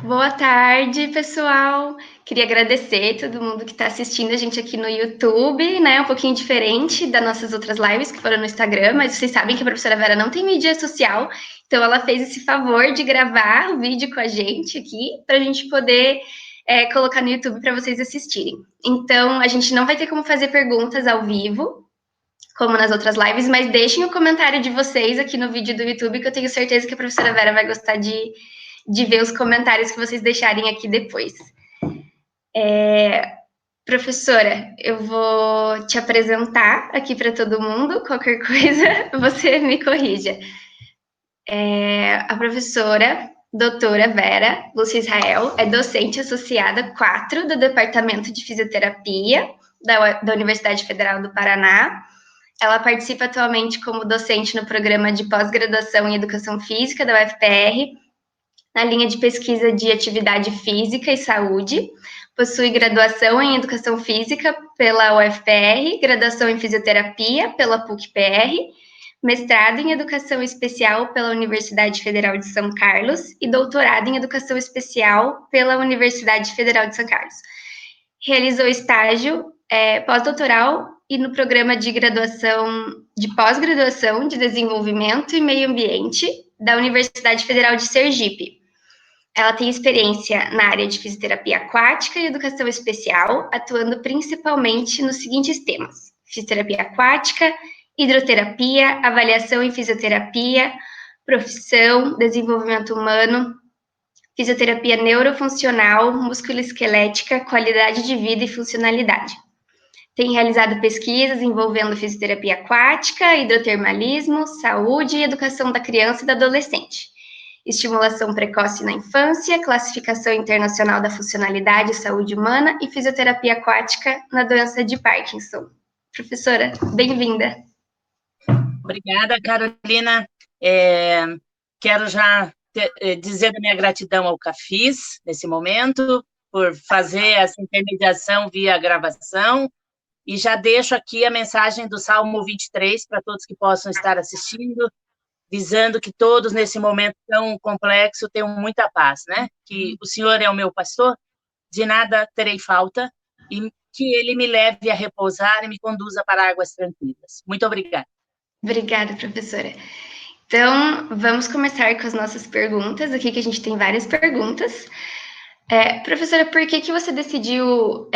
Boa tarde, pessoal. Queria agradecer todo mundo que está assistindo a gente aqui no YouTube, né? Um pouquinho diferente das nossas outras lives que foram no Instagram, mas vocês sabem que a professora Vera não tem mídia social, então ela fez esse favor de gravar o vídeo com a gente aqui para a gente poder colocar no YouTube para vocês assistirem. Então, a gente não vai ter como fazer perguntas ao vivo, como nas outras lives, mas deixem o comentário de vocês aqui no vídeo do YouTube, que eu tenho certeza que a professora Vera vai gostar de ver os comentários que vocês deixarem aqui depois. Professora, eu vou te apresentar aqui para todo mundo, qualquer coisa você me corrija. A professora doutora Vera Lúcia Israel é docente associada 4 do Departamento de Fisioterapia da Universidade Federal do Paraná. Ela participa atualmente como docente no programa de pós-graduação em Educação Física da UFPR, na linha de pesquisa de Atividade Física e Saúde. Possui graduação em Educação Física pela UFPR, graduação em Fisioterapia pela PUC-PR, mestrado em Educação Especial pela Universidade Federal de São Carlos e doutorado em Educação Especial pela Universidade Federal de São Carlos. Realizou estágio pós-doutoral e no programa de pós-graduação de Desenvolvimento e Meio Ambiente da Universidade Federal de Sergipe. Ela tem experiência na área de fisioterapia aquática e educação especial, atuando principalmente nos seguintes temas: fisioterapia aquática, hidroterapia, avaliação em fisioterapia, profissão, desenvolvimento humano, fisioterapia neurofuncional, musculoesquelética, qualidade de vida e funcionalidade. Tem realizado pesquisas envolvendo fisioterapia aquática, hidrotermalismo, saúde e educação da criança e do adolescente. Estimulação precoce na infância, classificação internacional da funcionalidade e saúde humana e fisioterapia aquática na doença de Parkinson. Professora, bem-vinda. Obrigada, Carolina. Quero já dizer da minha gratidão ao CAFIS, nesse momento, por fazer essa intermediação via gravação, e já deixo aqui a mensagem do Salmo 23 para todos que possam estar assistindo, visando que todos, nesse momento tão complexo, tenham muita paz, né? Que o Senhor é o meu pastor, de nada terei falta, e que Ele me leve a repousar e me conduza para águas tranquilas. Muito obrigada. Obrigada, professora. Então, vamos começar com as nossas perguntas, aqui que a gente tem várias perguntas. Professora, por que você decidiu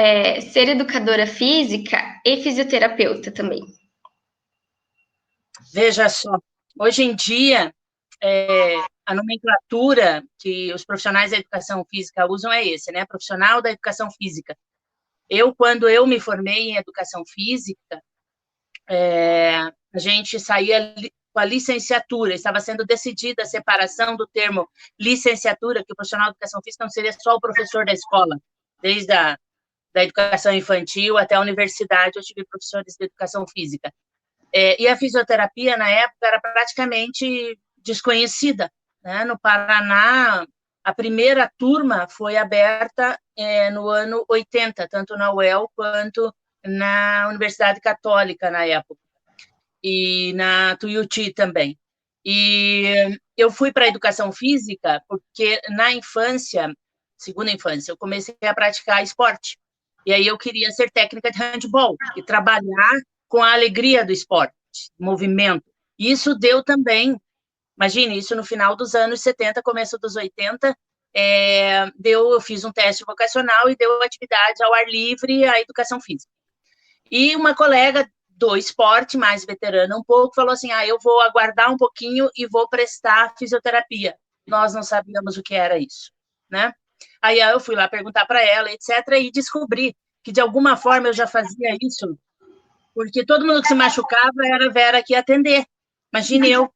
ser educadora física e fisioterapeuta também? Veja só, hoje em dia, a nomenclatura que os profissionais da educação física usam é esse, né? Profissional da educação física. Quando eu me formei em educação física, a gente saía com a licenciatura, estava sendo decidida a separação do termo licenciatura, que o profissional de educação física não seria só o professor da escola, desde da educação infantil até a universidade, eu tive professores de educação física. E a fisioterapia, na época, era praticamente desconhecida, né? No Paraná, a primeira turma foi aberta no ano 80, tanto na UEL quanto na Universidade Católica, na época, e na Tuiuti também. E eu fui para a educação física porque, na infância, segunda infância, eu comecei a praticar esporte. E aí eu queria ser técnica de handball e trabalhar com a alegria do esporte, movimento. E isso deu também, imagine, isso no final dos anos 70, começo dos 80, eu fiz um teste vocacional e deu atividade ao ar livre à educação física. E uma colega do esporte, mais veterana um pouco, falou assim, eu vou aguardar um pouquinho e vou prestar fisioterapia. Nós não sabíamos o que era isso, né? Aí eu fui lá perguntar para ela, etc., e descobri que, de alguma forma, eu já fazia isso, porque todo mundo que se machucava era a Vera que ia atender. Imagine eu,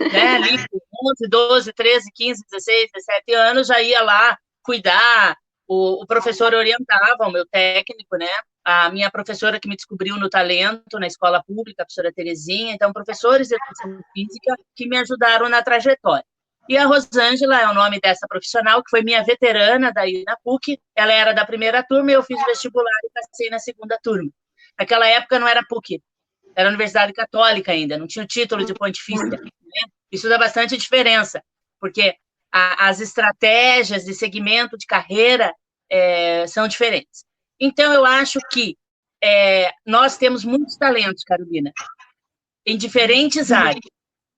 né, ali com 11, 12, 13, 15, 16, 17 anos, já ia lá cuidar, o professor orientava, o meu técnico, né, a minha professora que me descobriu no talento, na escola pública, a professora Terezinha, então, professores de educação física que me ajudaram na trajetória. E a Rosângela é o nome dessa profissional, que foi minha veterana daí na PUC, ela era da primeira turma, eu fiz vestibular e passei na segunda turma. Naquela época não era PUC, era Universidade Católica ainda, não tinha o título de pontifícia, né? Isso dá bastante diferença. porque as estratégias de segmento de carreira são diferentes. Então, eu acho que nós temos muitos talentos, Carolina, em diferentes áreas.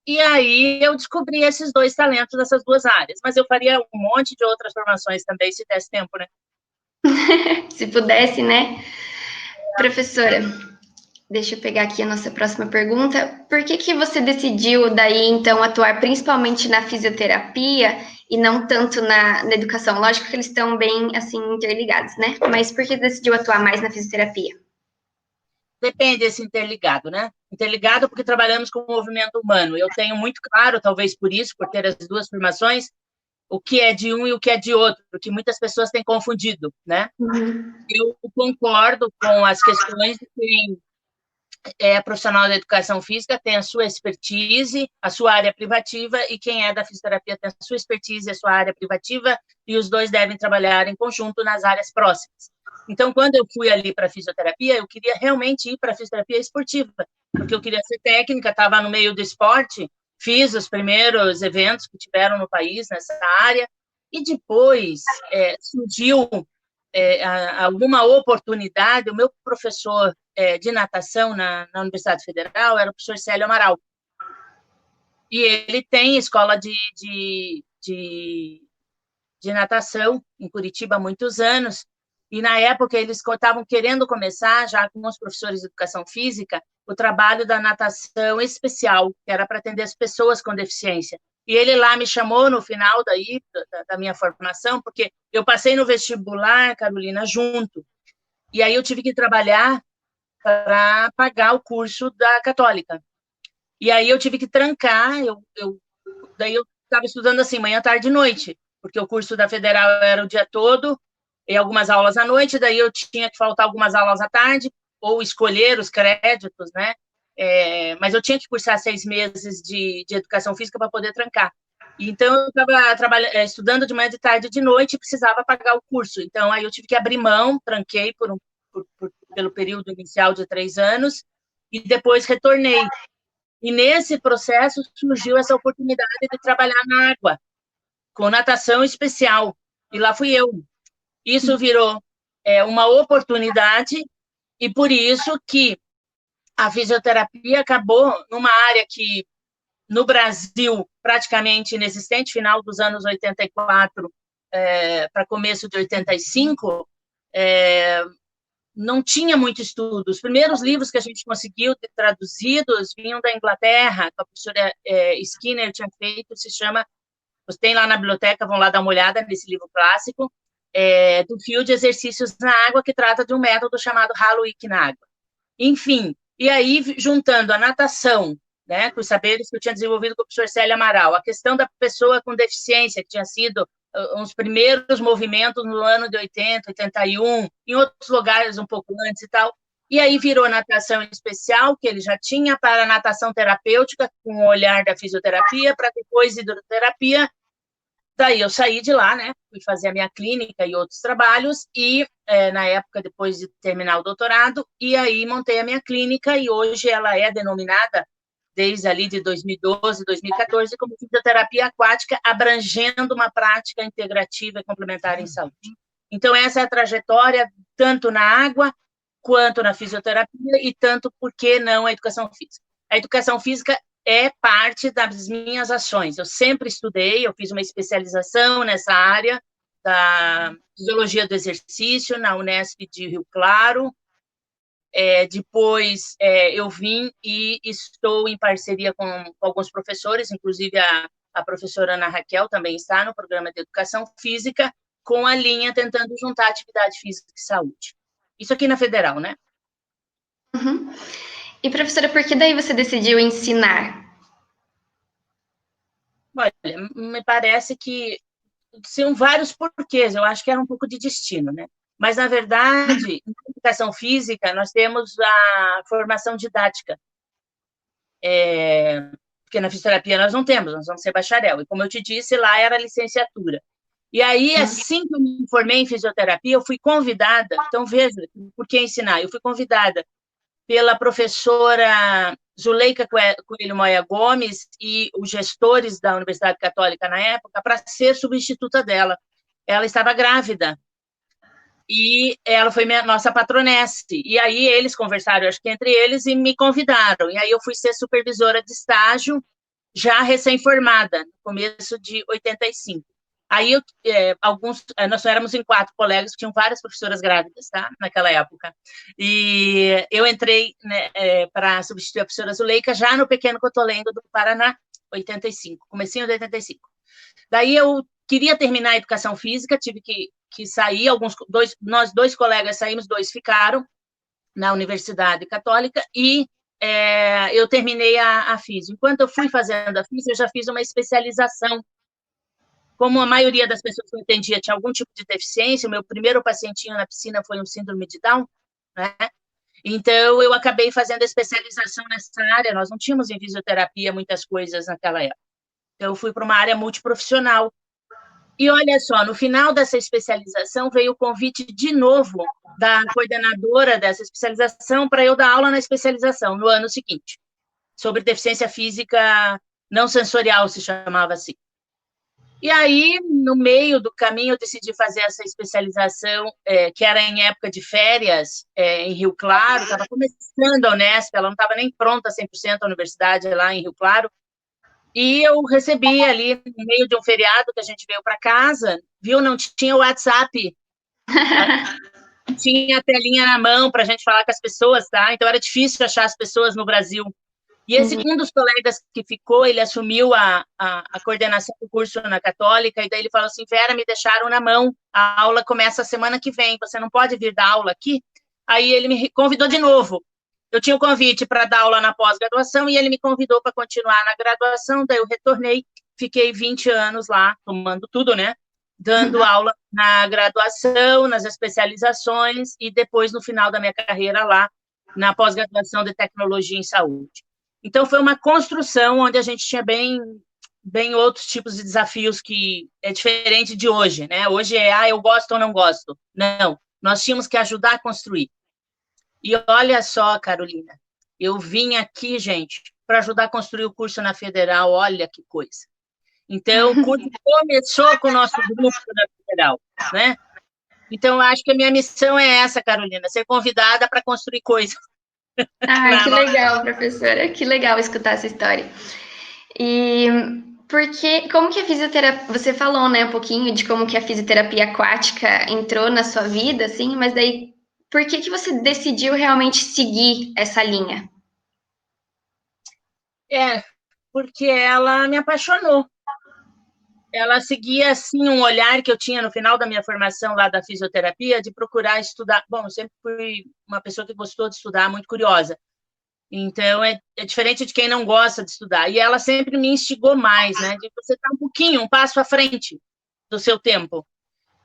E aí eu descobri esses 2 talentos nessas 2 áreas. Mas eu faria um monte de outras formações também, se desse tempo, né? Se pudesse, né? Professora, deixa eu pegar aqui a nossa próxima pergunta. Por que você decidiu daí, então, atuar principalmente na fisioterapia e não tanto na educação? Lógico que eles estão bem, assim, interligados, né? Mas por que decidiu atuar mais na fisioterapia? Depende desse interligado, né? Interligado porque trabalhamos com o movimento humano. Eu tenho muito claro, talvez por isso, por ter as 2 formações, o que é de um e o que é de outro, porque muitas pessoas têm confundido, né? Eu concordo com as questões de quem profissional da educação física tem a sua expertise, a sua área privativa, e quem é da fisioterapia tem a sua expertise, a sua área privativa, e os 2 devem trabalhar em conjunto nas áreas próximas. Então, quando eu fui ali para a fisioterapia, eu queria realmente ir para a fisioterapia esportiva, porque eu queria ser técnica, estava no meio do esporte, fiz os primeiros eventos que tiveram no país nessa área, e depois surgiu alguma oportunidade. O meu professor de natação na Universidade Federal era o professor Célio Amaral. E ele tem escola de natação em Curitiba há muitos anos. E, na época, eles estavam querendo começar, já com os professores de educação física, o trabalho da natação especial, que era para atender as pessoas com deficiência. E ele lá me chamou no final da minha formação, porque eu passei no vestibular, Carolina, junto. E aí eu tive que trabalhar para pagar o curso da Católica. E aí eu tive que trancar, daí eu estava estudando assim, manhã, tarde e noite, porque o curso da Federal era o dia todo, e algumas aulas à noite, daí eu tinha que faltar algumas aulas à tarde, ou escolher os créditos, né? Mas eu tinha que cursar 6 meses de educação física para poder trancar. Então, eu estava estudando de manhã, de tarde e de noite, e precisava pagar o curso. Então, aí eu tive que abrir mão, tranquei pelo período inicial de 3 anos, e depois retornei. E nesse processo surgiu essa oportunidade de trabalhar na água, com natação especial. E lá fui eu. Isso virou uma oportunidade, e por isso que a fisioterapia acabou numa área que, no Brasil, praticamente inexistente, final dos anos 84 para começo de 85, não tinha muito estudo. Os primeiros livros que a gente conseguiu ter traduzidos vinham da Inglaterra, que a professora Skinner tinha feito, se chama, vocês têm lá na biblioteca, vão lá dar uma olhada nesse livro clássico, do fio de exercícios na água, que trata de um método chamado Halo-Wiki na água. Enfim, e aí, juntando a natação, né, com os saberes que eu tinha desenvolvido com o professor Célio Amaral, a questão da pessoa com deficiência, que tinha sido uns primeiros movimentos no ano de 80, 81, em outros lugares um pouco antes e tal, e aí virou natação especial, que ele já tinha, para natação terapêutica, com o olhar da fisioterapia, para depois hidroterapia. Daí eu saí de lá, né, fui fazer a minha clínica e outros trabalhos, e na época, depois de terminar o doutorado, e aí montei a minha clínica, e hoje ela é denominada, desde ali de 2012, 2014, como fisioterapia aquática, abrangendo uma prática integrativa e complementar em saúde. Então, essa é a trajetória, tanto na água, quanto na fisioterapia, e tanto, por que não, a educação física. A educação física é parte das minhas ações. Eu sempre estudei, eu fiz uma especialização nessa área da fisiologia do exercício na Unesp de Rio Claro. Depois eu vim e estou em parceria com alguns professores, inclusive a professora Ana Raquel também está no programa de educação física, com a linha tentando juntar atividade física e saúde. Isso aqui na Federal, né? Uhum. E, professora, por que daí você decidiu ensinar? Olha, me parece que são vários porquês, eu acho que era um pouco de destino, né? Mas, na verdade, em educação física, nós temos a formação didática, porque na fisioterapia nós não temos, nós vamos ser bacharel. E, como eu te disse, lá era licenciatura. E aí, assim que eu me formei em fisioterapia, eu fui convidada, então veja, por que ensinar? Eu fui convidada pela professora Zuleika Coelho Moya Gomes e os gestores da Universidade Católica na época para ser substituta dela. Ela estava grávida e ela foi nossa patronesse. E aí eles conversaram, acho que entre eles, e me convidaram. E aí eu fui ser supervisora de estágio, já recém-formada, no começo de 85. Aí nós éramos em 4 colegas, tinham várias professoras grávidas, tá? Naquela época. E eu entrei, né, para substituir a professora Zuleika já no Pequeno Cotolengo do Paraná, 85, comecinho de 85. Daí eu queria terminar a educação física, tive que sair, nós 2 colegas saímos, 2 ficaram na Universidade Católica, e eu terminei a físio. Enquanto eu fui fazendo a físio, eu já fiz uma especialização. Como a maioria das pessoas que eu atendia tinha algum tipo de deficiência, o meu primeiro pacientinho na piscina foi um síndrome de Down, né? Então, eu acabei fazendo especialização nessa área. Nós não tínhamos em fisioterapia muitas coisas naquela época. Então, eu fui para uma área multiprofissional. E olha só, no final dessa especialização, veio o convite de novo da coordenadora dessa especialização para eu dar aula na especialização, no ano seguinte, sobre deficiência física não sensorial, se chamava assim. E aí, no meio do caminho, eu decidi fazer essa especialização, que era em época de férias, em Rio Claro, estava começando a Unesp, ela não estava nem pronta 100% a universidade lá em Rio Claro, e eu recebi ali, no meio de um feriado, que a gente veio para casa, viu, não tinha o WhatsApp, não tinha a telinha na mão para a gente falar com as pessoas, tá? Então, era difícil achar as pessoas no Brasil. E esse um dos colegas que ficou, ele assumiu a coordenação do curso na Católica, e daí ele falou assim, Vera, me deixaram na mão, a aula começa a semana que vem, você não pode vir dar aula aqui? Aí ele me convidou de novo. Eu tinha o convite para dar aula na pós-graduação, e ele me convidou para continuar na graduação, daí eu retornei, fiquei 20 anos lá, tomando tudo, né? Dando aula na graduação, nas especializações, e depois, no final da minha carreira lá, na pós-graduação de tecnologia em saúde. Então, foi uma construção onde a gente tinha bem outros tipos de desafios, que é diferente de hoje, né? Hoje eu gosto ou não gosto. Não, nós tínhamos que ajudar a construir. E olha só, Carolina, eu vim aqui, gente, para ajudar a construir o curso na Federal, olha que coisa. Então, o curso começou com o nosso grupo na Federal, né? Então, eu acho que a minha missão é essa, Carolina, ser convidada para construir coisas. Ai, que legal, professora. Que legal escutar essa história. E como que a fisioterapia, você falou, né, um pouquinho de como que a fisioterapia aquática entrou na sua vida, assim, mas daí, por que você decidiu realmente seguir essa linha? Porque ela me apaixonou. Ela seguia, assim, um olhar que eu tinha no final da minha formação lá da fisioterapia, de procurar estudar. Bom, eu sempre fui uma pessoa que gostou de estudar, muito curiosa. Então, é diferente de quem não gosta de estudar. E ela sempre me instigou mais, né? De você estar um passo à frente do seu tempo.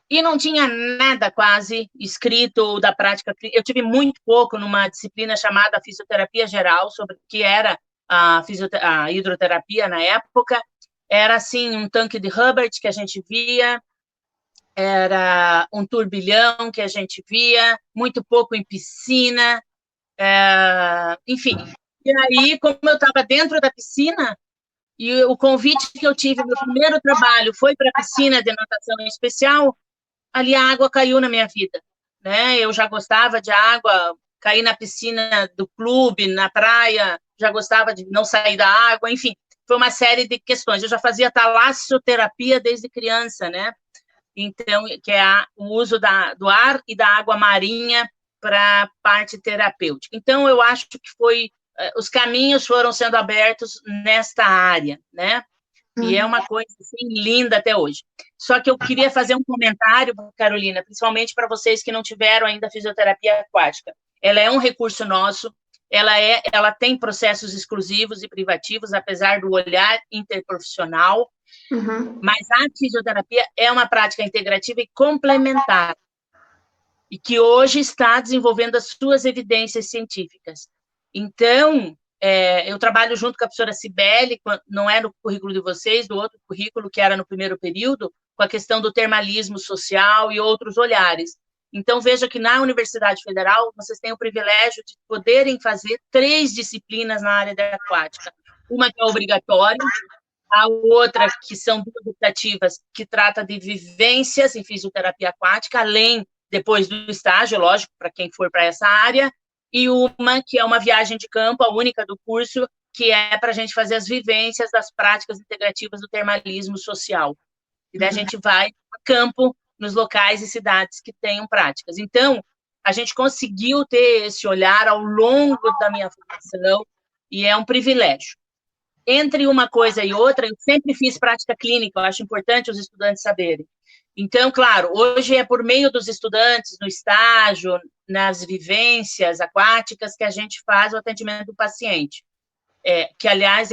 E não tinha nada quase escrito da prática. Eu tive muito pouco numa disciplina chamada Fisioterapia Geral, sobre o que era a hidroterapia na época. Era, assim, um tanque de Hubbard que a gente via, era um turbilhão que a gente via, muito pouco em piscina, enfim. E aí, como eu estava dentro da piscina, e o convite que eu tive, meu primeiro trabalho foi para a piscina de natação especial, ali a água caiu na minha vida, né? Eu já gostava de água, caí na piscina do clube, na praia, já gostava de não sair da água, enfim, foi uma série de questões. Eu já fazia talassoterapia desde criança, né? Então, que é o uso do ar e da água marinha para a parte terapêutica. Então, eu acho que os caminhos foram sendo abertos nesta área, né? E é uma coisa assim, linda até hoje. Só que eu queria fazer um comentário, Carolina, principalmente para vocês que não tiveram ainda fisioterapia aquática. Ela é um recurso nosso, ela tem processos exclusivos e privativos, apesar do olhar interprofissional, mas a fisioterapia é uma prática integrativa e complementar, e que hoje está desenvolvendo as suas evidências científicas. Então, eu trabalho junto com a professora Cibele, não é no currículo de vocês, do outro currículo que era no primeiro período, com a questão do termalismo social e outros olhares. Então, veja que na Universidade Federal, vocês têm o privilégio de poderem fazer 3 disciplinas na área da aquática. Uma que é obrigatória, a outra que são 2 optativas, que trata de vivências em fisioterapia aquática, além, depois do estágio, lógico, para quem for para essa área, e uma que é uma viagem de campo, a única do curso, que é para a gente fazer as vivências das práticas integrativas do termalismo social. E daí a gente vai a campo, nos locais e cidades que tenham práticas. Então, a gente conseguiu ter esse olhar ao longo da minha formação, e é um privilégio. Entre uma coisa e outra, eu sempre fiz prática clínica, eu acho importante os estudantes saberem. Então, claro, hoje é por meio dos estudantes, no estágio, nas vivências aquáticas, que a gente faz o atendimento do paciente. Que, aliás,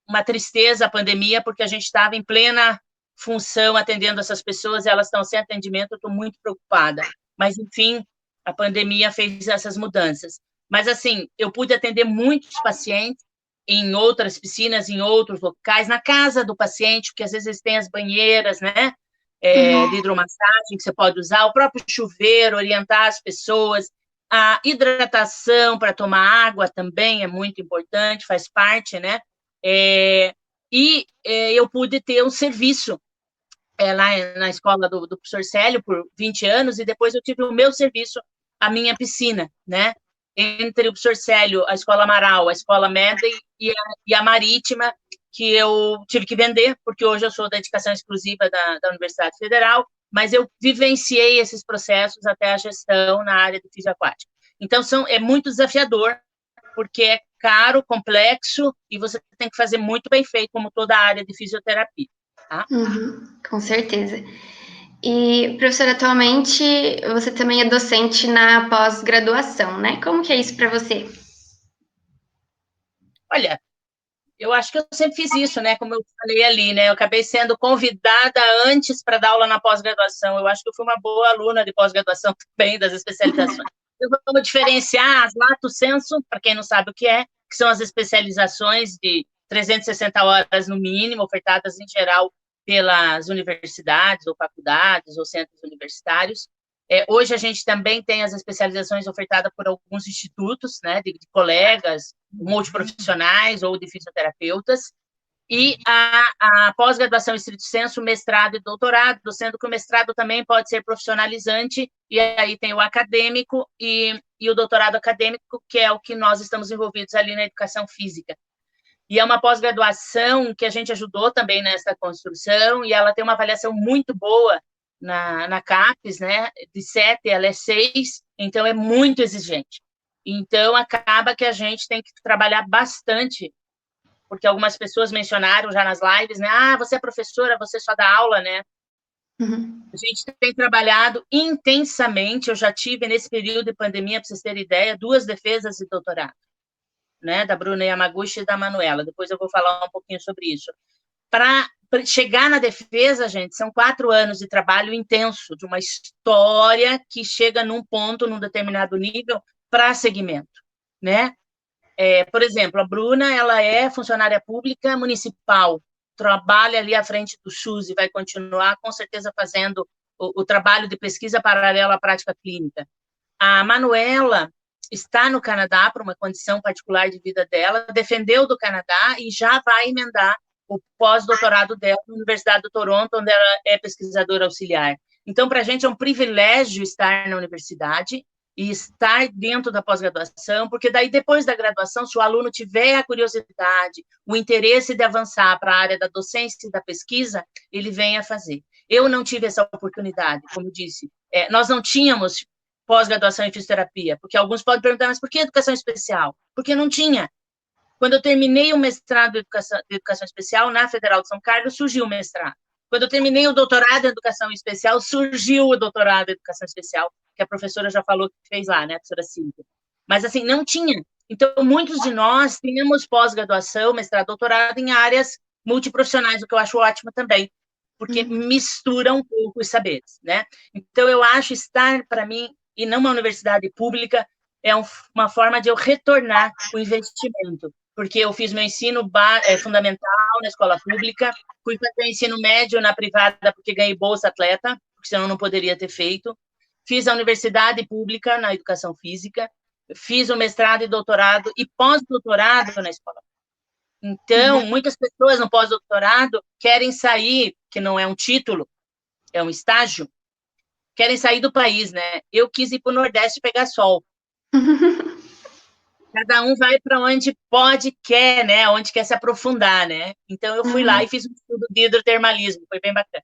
uma tristeza a pandemia, porque a gente estava em plena função atendendo essas pessoas, e elas estão sem atendimento, eu estou muito preocupada. Mas, enfim, a pandemia fez essas mudanças. Mas, assim, eu pude atender muitos pacientes em outras piscinas, em outros locais, na casa do paciente, porque às vezes tem as banheiras, né, de hidromassagem que você pode usar, o próprio chuveiro, orientar as pessoas, a hidratação para tomar água também é muito importante, faz parte, né, eu pude ter um serviço lá na escola do professor Célio por 20 anos, e depois eu tive o meu serviço, a minha piscina, né? Entre o professor Célio, a Escola Amaral, a Escola Medley e a Marítima, que eu tive que vender, porque hoje eu sou da dedicação exclusiva da Universidade Federal, mas eu vivenciei esses processos até a gestão na área do fisioaquático. Então, é muito desafiador, porque é caro, complexo, e você tem que fazer muito bem feito, como toda a área de fisioterapia. Tá? Com certeza. E, professora, atualmente você também é docente na pós-graduação, né? Como que é isso para você? Olha, eu acho que eu sempre fiz isso, né? Como eu falei ali, né? Eu acabei sendo convidada antes para dar aula na pós-graduação. Eu acho que eu fui uma boa aluna de pós-graduação também, das especializações. Eu vou diferenciar as lato sensu, para quem não sabe o que são as especializações de 360 horas no mínimo, ofertadas em geral pelas universidades ou faculdades ou centros universitários. Hoje a gente também tem as especializações ofertadas por alguns institutos, né, de colegas multiprofissionais ou de fisioterapeutas, e a pós-graduação estrito sensu, mestrado e doutorado, sendo que o mestrado também pode ser profissionalizante, e aí tem o acadêmico e o doutorado acadêmico, que é o que nós estamos envolvidos ali na educação física. E é uma pós-graduação que a gente ajudou também nessa construção, e ela tem uma avaliação muito boa na CAPES, né? De 7, ela é 6, então é muito exigente. Então, acaba que a gente tem que trabalhar bastante, porque algumas pessoas mencionaram já nas lives, né? Ah, você é professora, você só dá aula, né? A gente tem trabalhado intensamente, eu já tive nesse período de pandemia, para vocês terem ideia, 2 defesas de doutorado, né? Da Bruna Yamaguchi e da Manuela, depois eu vou falar um pouquinho sobre isso. Para chegar na defesa, gente, são 4 anos de trabalho intenso, de uma história que chega num ponto, num determinado nível, para segmento, né? Por exemplo, a Bruna, ela é funcionária pública municipal, trabalha ali à frente do SUS e vai continuar, com certeza, fazendo o trabalho de pesquisa paralelo à prática clínica. A Manuela está no Canadá por uma condição particular de vida dela, defendeu do Canadá e já vai emendar o pós-doutorado dela na Universidade do Toronto, onde ela é pesquisadora auxiliar. Então, para a gente é um privilégio estar na universidade e estar dentro da pós-graduação, porque daí, depois da graduação, se o aluno tiver a curiosidade, o interesse de avançar para a área da docência e da pesquisa, ele vem a fazer. Eu não tive essa oportunidade, como eu disse. Nós não tínhamos pós-graduação em fisioterapia, porque alguns podem perguntar, mas por que educação especial? Porque não tinha. Quando eu terminei o mestrado de educação especial na Federal de São Carlos, surgiu o mestrado. Quando eu terminei o doutorado em educação especial, surgiu o doutorado em educação especial, que a professora já falou que fez lá, né, a professora Cíntia. Mas, assim, não tinha. Então, muitos de nós temos pós-graduação, mestrado, doutorado em áreas multiprofissionais, o que eu acho ótimo também, porque mistura um pouco os saberes, né? Então, eu acho estar, para mim, e não uma universidade pública, é uma forma de eu retornar o investimento, porque eu fiz meu ensino fundamental na escola pública, fui fazer ensino médio na privada porque ganhei bolsa atleta, porque senão não poderia ter feito. fiz a universidade pública na educação física, fiz o mestrado e doutorado e pós-doutorado na escola. Então, muitas pessoas no pós-doutorado querem sair, que não é um título, é um estágio, querem sair do país, né? Eu quis ir para o Nordeste pegar sol. Cada um vai para onde pode, quer, né? Onde quer se aprofundar, né? Então, eu fui lá e fiz um estudo de hidrotermalismo, foi bem bacana.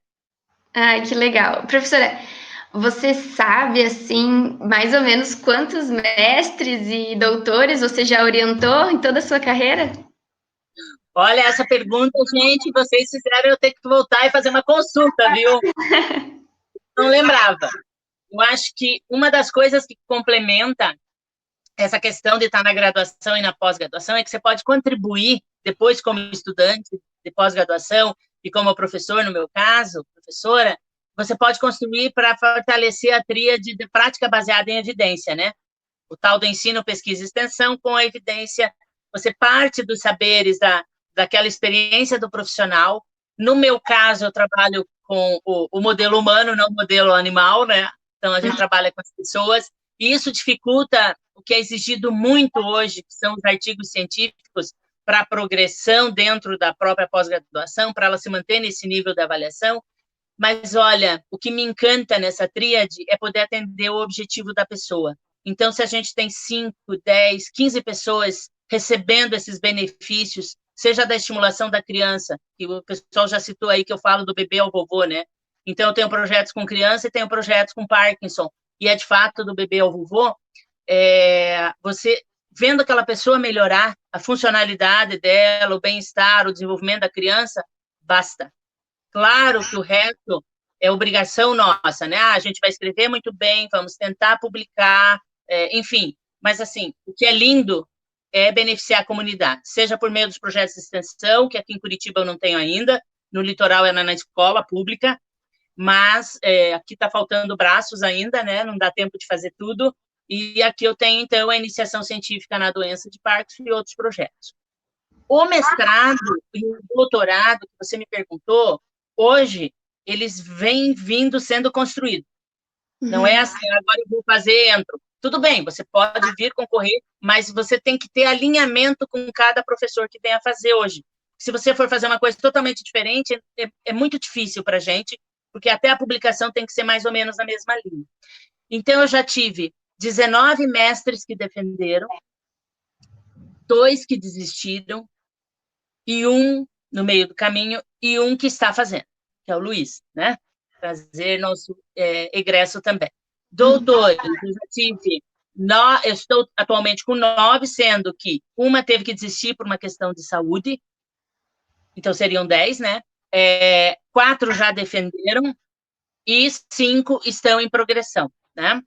Ai, que legal. Professora, você sabe, assim, mais ou menos quantos mestres e doutores você já orientou em toda a sua carreira? Olha, essa pergunta, gente, vocês fizeram eu ter que voltar e fazer uma consulta, viu? Não lembrava. Eu acho que uma das coisas que complementa essa questão de estar na graduação e na pós-graduação é que você pode contribuir depois como estudante de pós-graduação e como professor, no meu caso, professora, você pode construir para fortalecer a tríade de prática baseada em evidência, né? O tal do ensino, pesquisa e extensão com a evidência. Você parte dos saberes daquela experiência do profissional. No meu caso, eu trabalho com o modelo humano, não o modelo animal, né? Então, a gente trabalha com as pessoas, e isso dificulta o que é exigido muito hoje, que são os artigos científicos, para a progressão dentro da própria pós-graduação, para ela se manter nesse nível de avaliação. Mas, olha, o que me encanta nessa tríade é poder atender o objetivo da pessoa. Então, se a gente tem 5, 10, 15 pessoas recebendo esses benefícios, seja da estimulação da criança, que o pessoal já citou aí que eu falo do bebê ao vovô, né? Então, eu tenho projetos com criança e tenho projetos com Parkinson, e é de fato do bebê ao vovô, você vendo aquela pessoa melhorar a funcionalidade dela, o bem-estar, o desenvolvimento da criança, basta. Claro que o resto é obrigação nossa, né? A gente vai escrever muito bem, vamos tentar publicar, enfim. Mas, assim, o que é lindo é beneficiar a comunidade, seja por meio dos projetos de extensão, que aqui em Curitiba eu não tenho ainda, no litoral é na escola pública, mas aqui está faltando braços ainda, né? Não dá tempo de fazer tudo. E aqui eu tenho, então, a iniciação científica na doença de Parkinson e outros projetos. O mestrado e o doutorado, que você me perguntou, hoje, eles vêm vindo sendo construídos. Não é assim, agora eu vou fazer, entro. Tudo bem, você pode vir concorrer, mas você tem que ter alinhamento com cada professor que venha fazer hoje. Se você for fazer uma coisa totalmente diferente, é muito difícil para a gente, porque até a publicação tem que ser mais ou menos na mesma linha. Então, eu já tive 19 mestres que defenderam, 2 que desistiram, e um no meio do caminho, e um que está fazendo, que é o Luiz, né? Fazer nosso egresso também. Doutores, eu já tive, eu estou atualmente com 9, sendo que uma teve que desistir por uma questão de saúde, então seriam 10, né? 4 já defenderam, e 5 estão em progressão, né?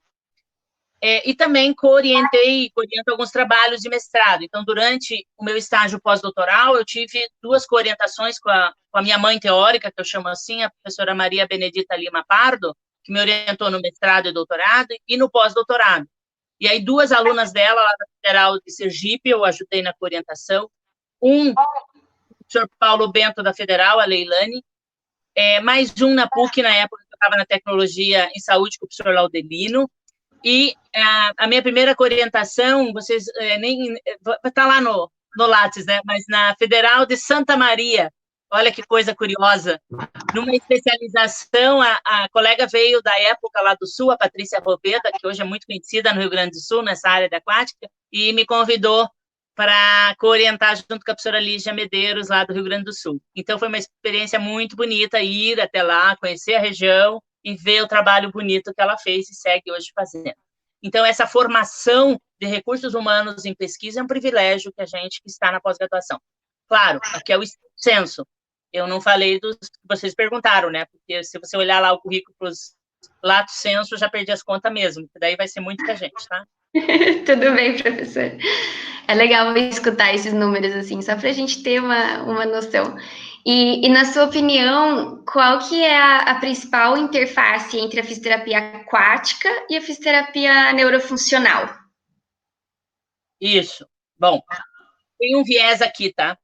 E também oriento alguns trabalhos de mestrado. Então, durante o meu estágio pós-doutoral, eu tive 2 coorientações com a minha mãe teórica, que eu chamo assim, a professora Maria Benedita Lima Pardo, que me orientou no mestrado e doutorado, e no pós-doutorado. E aí, 2 alunas dela, lá da Federal de Sergipe, eu ajudei na coorientação. O professor Paulo Bento, da Federal, a Leilane, mais um na PUC, na época que eu estava na tecnologia em saúde, com o professor Laudelino. E a minha primeira orientação, vocês nem... Está lá no Lattes, né? Mas na Federal de Santa Maria, olha que coisa curiosa. Numa especialização, a colega veio da época lá do Sul, a Patrícia Roveda, que hoje é muito conhecida no Rio Grande do Sul, nessa área da aquática, e me convidou para co-orientar junto com a professora Lígia Medeiros, lá do Rio Grande do Sul. Então, foi uma experiência muito bonita ir até lá, conhecer a região e ver o trabalho bonito que ela fez e segue hoje fazendo. Então, essa formação de recursos humanos em pesquisa é um privilégio que a gente que está na pós-graduação. Claro, aqui é o censo. Eu não falei dos que vocês perguntaram, né? Porque se você olhar lá o currículo para os lato senso, já perdi as contas mesmo, daí vai ser muita gente, tá? Tudo bem, professor. É legal escutar esses números, assim, só para a gente ter uma noção. E, na sua opinião, qual que é a principal interface entre a fisioterapia aquática e a fisioterapia neurofuncional? Isso. Bom, tem um viés aqui, tá?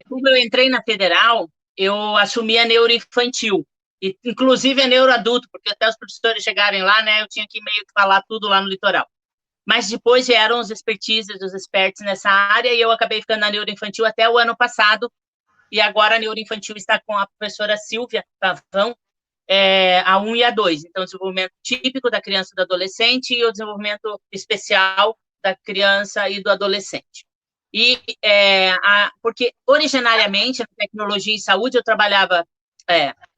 Quando eu entrei na Federal, eu assumi a neuroinfantil. E, inclusive, é neuroadulto, porque até os professores chegarem lá, né, eu tinha que meio que falar tudo lá no litoral. Mas depois vieram os expertises, os experts nessa área, e eu acabei ficando na neuroinfantil até o ano passado, e agora a neuroinfantil está com a professora Silvia Pavão, a 1 e a 2. Então, o desenvolvimento típico da criança e do adolescente e o desenvolvimento especial da criança e do adolescente. E porque, originariamente, na tecnologia e saúde, eu trabalhava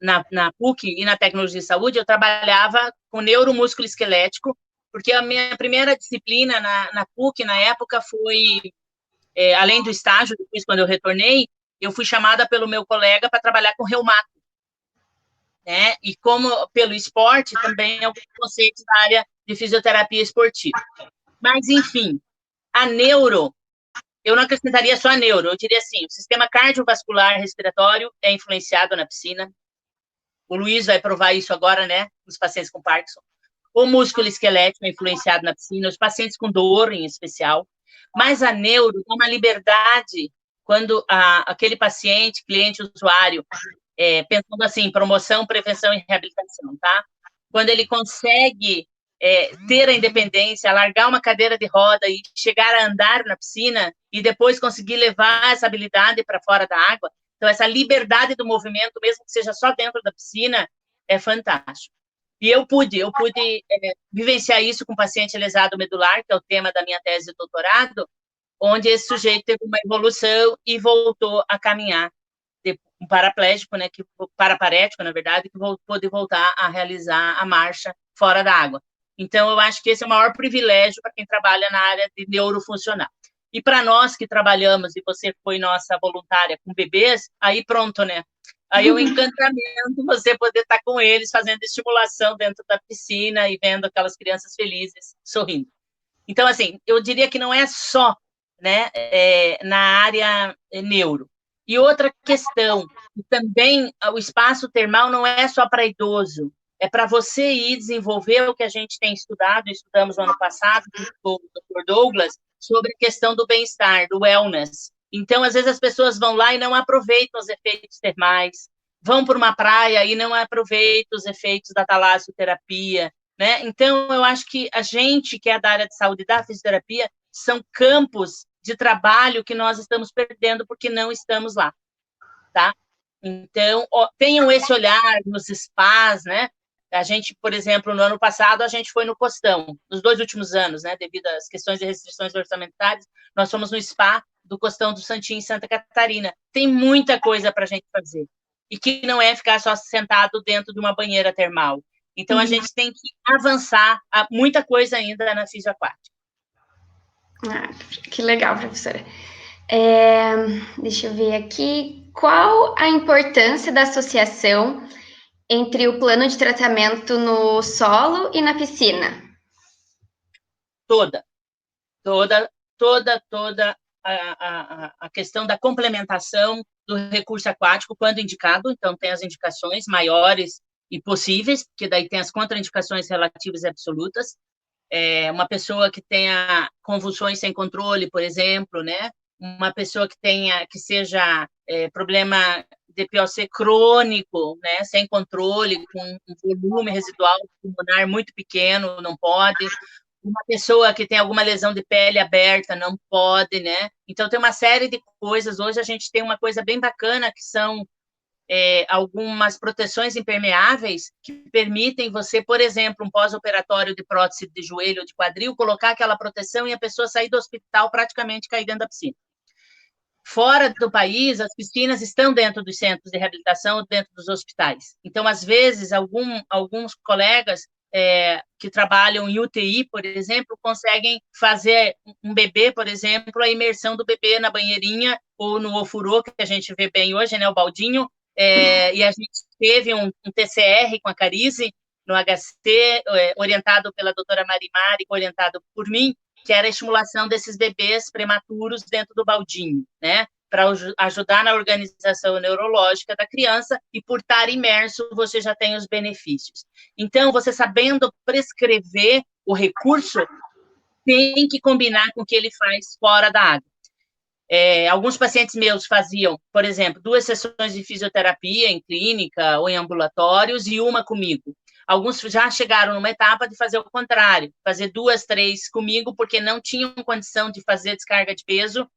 na PUC e na tecnologia de saúde, eu trabalhava com neuromusculo esquelético, porque a minha primeira disciplina na PUC, na época, foi, além do estágio, depois, quando eu retornei, eu fui chamada pelo meu colega para trabalhar com reumato, né? E como pelo esporte, também alguns conceitos da área de fisioterapia esportiva. Mas, enfim, a neuro, eu não acrescentaria só a neuro, eu diria assim, o sistema cardiovascular respiratório é influenciado na piscina. O Luiz vai provar isso agora, né, nos pacientes com Parkinson. O músculo esquelético é influenciado na piscina, os pacientes com dor, em especial. Mas a neuro dá uma liberdade quando aquele paciente, cliente, usuário, pensando assim, promoção, prevenção e reabilitação, tá? Quando ele consegue ter a independência, largar uma cadeira de roda e chegar a andar na piscina e depois conseguir levar essa habilidade para fora da água, então essa liberdade do movimento, mesmo que seja só dentro da piscina, é fantástico. E eu pude vivenciar isso com paciente lesado medular, que é o tema da minha tese de doutorado, onde esse sujeito teve uma evolução e voltou a caminhar, um paraplégico, né, paraparético, na verdade, que pôde voltar a realizar a marcha fora da água. Então, eu acho que esse é o maior privilégio para quem trabalha na área de neurofuncional. E para nós que trabalhamos, e você foi nossa voluntária com bebês, aí pronto, né? Aí é um encantamento você poder estar com eles, fazendo estimulação dentro da piscina e vendo aquelas crianças felizes, sorrindo. Então, assim, eu diria que não é só, né, na área neuro. E outra questão, também o espaço termal não é só para idoso, é para você ir desenvolver o que a gente tem estudado, estudamos no ano passado com o Dr. Douglas, sobre a questão do bem-estar, do wellness. Então, às vezes as pessoas vão lá e não aproveitam os efeitos termais, vão para uma praia e não aproveitam os efeitos da talassoterapia, né? Então, eu acho que a gente que é da área de saúde da fisioterapia são campos de trabalho que nós estamos perdendo porque não estamos lá, tá? Então, tenham esse olhar nos spas, né? A gente, por exemplo, no ano passado, a gente foi no Costão, nos 2 últimos anos, né? Devido às questões de restrições orçamentárias, nós fomos no spa do Costão do Santinho, em Santa Catarina. Tem muita coisa para a gente fazer. E que não é ficar só sentado dentro de uma banheira termal. Então, a gente tem que avançar muita coisa ainda na fisioaquática. Que legal, professora. Deixa eu ver aqui. Qual a importância da associação entre o plano de tratamento no solo e na piscina? Toda a questão da complementação do recurso aquático quando indicado, então tem as indicações maiores e possíveis, porque daí tem as contraindicações relativas e absolutas. Uma pessoa que tenha convulsões sem controle, por exemplo, né? Uma pessoa que seja problema de POC crônico, né? Sem controle, com um volume residual pulmonar muito pequeno, não pode. Uma pessoa que tem alguma lesão de pele aberta não pode, né? Então, tem uma série de coisas. Hoje, a gente tem uma coisa bem bacana, que são algumas proteções impermeáveis que permitem você, por exemplo, um pós-operatório de prótese de joelho ou de quadril, colocar aquela proteção e a pessoa sair do hospital praticamente cair dentro da piscina. Fora do país, as piscinas estão dentro dos centros de reabilitação, dentro dos hospitais. Então, às vezes, alguns colegas que trabalham em UTI, por exemplo, conseguem fazer um bebê, por exemplo, a imersão do bebê na banheirinha ou no ofurô, que a gente vê bem hoje, né, o baldinho, e a gente teve um TCR com a Carize, no HC, orientado pela doutora Marimari, orientado por mim, que era a estimulação desses bebês prematuros dentro do baldinho, né? Para ajudar na organização neurológica da criança, e por estar imerso, você já tem os benefícios. Então, você sabendo prescrever o recurso, tem que combinar com o que ele faz fora da água. Alguns pacientes meus faziam, por exemplo, 2 sessões de fisioterapia em clínica ou em ambulatórios e uma comigo. Alguns já chegaram numa etapa de fazer o contrário, fazer 2, 3 comigo, porque não tinham condição de fazer descarga de peso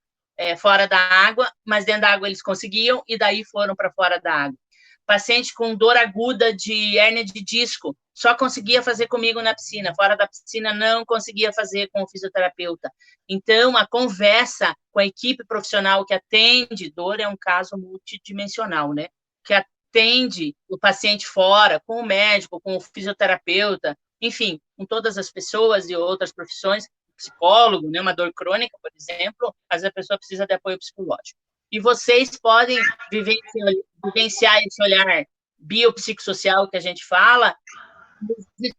fora da água, mas dentro da água eles conseguiam, e daí foram para fora da água. Paciente com dor aguda de hérnia de disco, só conseguia fazer comigo na piscina, fora da piscina não conseguia fazer com o fisioterapeuta. Então, a conversa com a equipe profissional que atende dor é um caso multidimensional, né? Que atende o paciente fora, com o médico, com o fisioterapeuta, enfim, com todas as pessoas e outras profissões, psicólogo, né? Uma dor crônica, por exemplo, às vezes a pessoa precisa de apoio psicológico. E vocês podem vivenciar esse olhar biopsicossocial que a gente fala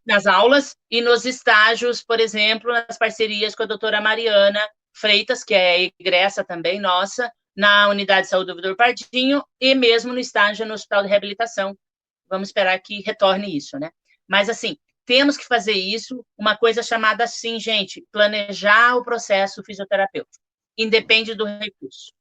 nas aulas e nos estágios, por exemplo, nas parcerias com a doutora Mariana Freitas, que é egressa também nossa, na Unidade de Saúde do Vitor Pardinho, e mesmo no estágio no Hospital de Reabilitação. Vamos esperar que retorne isso, né? Mas, assim, temos que fazer isso, uma coisa chamada assim, gente, planejar o processo fisioterapêutico, independe do recurso.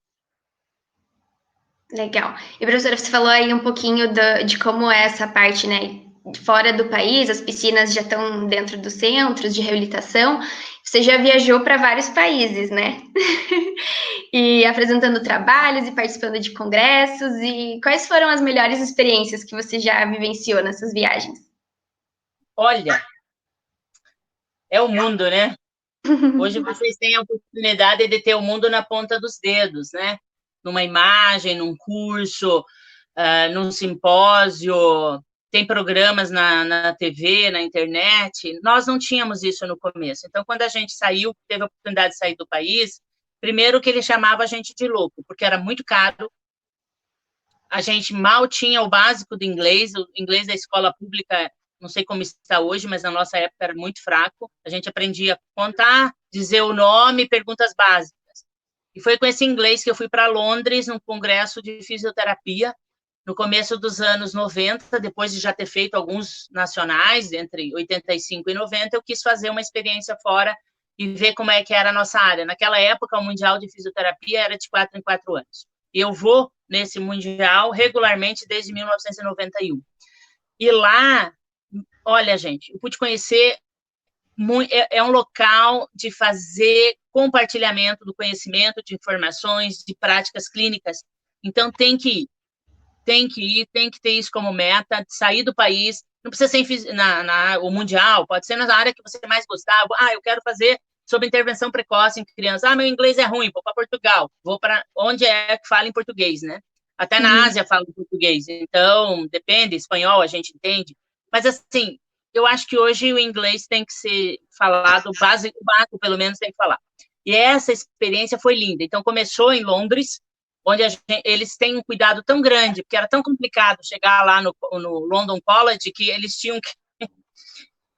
Legal. E, professora, você falou aí um pouquinho de como é essa parte, né? Fora do país, as piscinas já estão dentro dos centros de reabilitação. Você já viajou para vários países, né? E apresentando trabalhos e participando de congressos. E quais foram as melhores experiências que você já vivenciou nessas viagens? Olha, é o mundo, né? Hoje vocês têm a oportunidade de ter o mundo na ponta dos dedos, né? Numa imagem, num curso, num simpósio, tem programas na TV, na internet. Nós não tínhamos isso no começo. Então, quando a gente saiu, teve a oportunidade de sair do país, primeiro que ele chamava a gente de louco, porque era muito caro, a gente mal tinha o básico do inglês, o inglês da escola pública, não sei como está hoje, mas na nossa época era muito fraco. A gente aprendia a contar, dizer o nome, perguntas básicas. E foi com esse inglês que eu fui para Londres, num congresso de fisioterapia, no começo dos anos 90, depois de já ter feito alguns nacionais, entre 85 e 90, eu quis fazer uma experiência fora e ver como é que era a nossa área. Naquela época, o Mundial de Fisioterapia era de 4 em 4 anos. E eu vou nesse Mundial regularmente desde 1991. E lá, olha, gente, eu pude conhecer, é um local de fazer compartilhamento do conhecimento, de informações, de práticas clínicas. Então, tem que ir, tem que ter isso como meta, de sair do país. Não precisa ser o mundial, pode ser na área que você mais gostar. Eu quero fazer sobre intervenção precoce em crianças. Meu inglês é ruim, vou para Portugal, vou para onde é que fala em português, né? Até na Ásia fala em português, então depende, espanhol a gente entende. Mas, assim, eu acho que hoje o inglês tem que ser falado, o básico pelo menos tem que falar. E essa experiência foi linda. Então, começou em Londres, onde eles têm um cuidado tão grande, porque era tão complicado chegar lá no London College, que eles tinham que...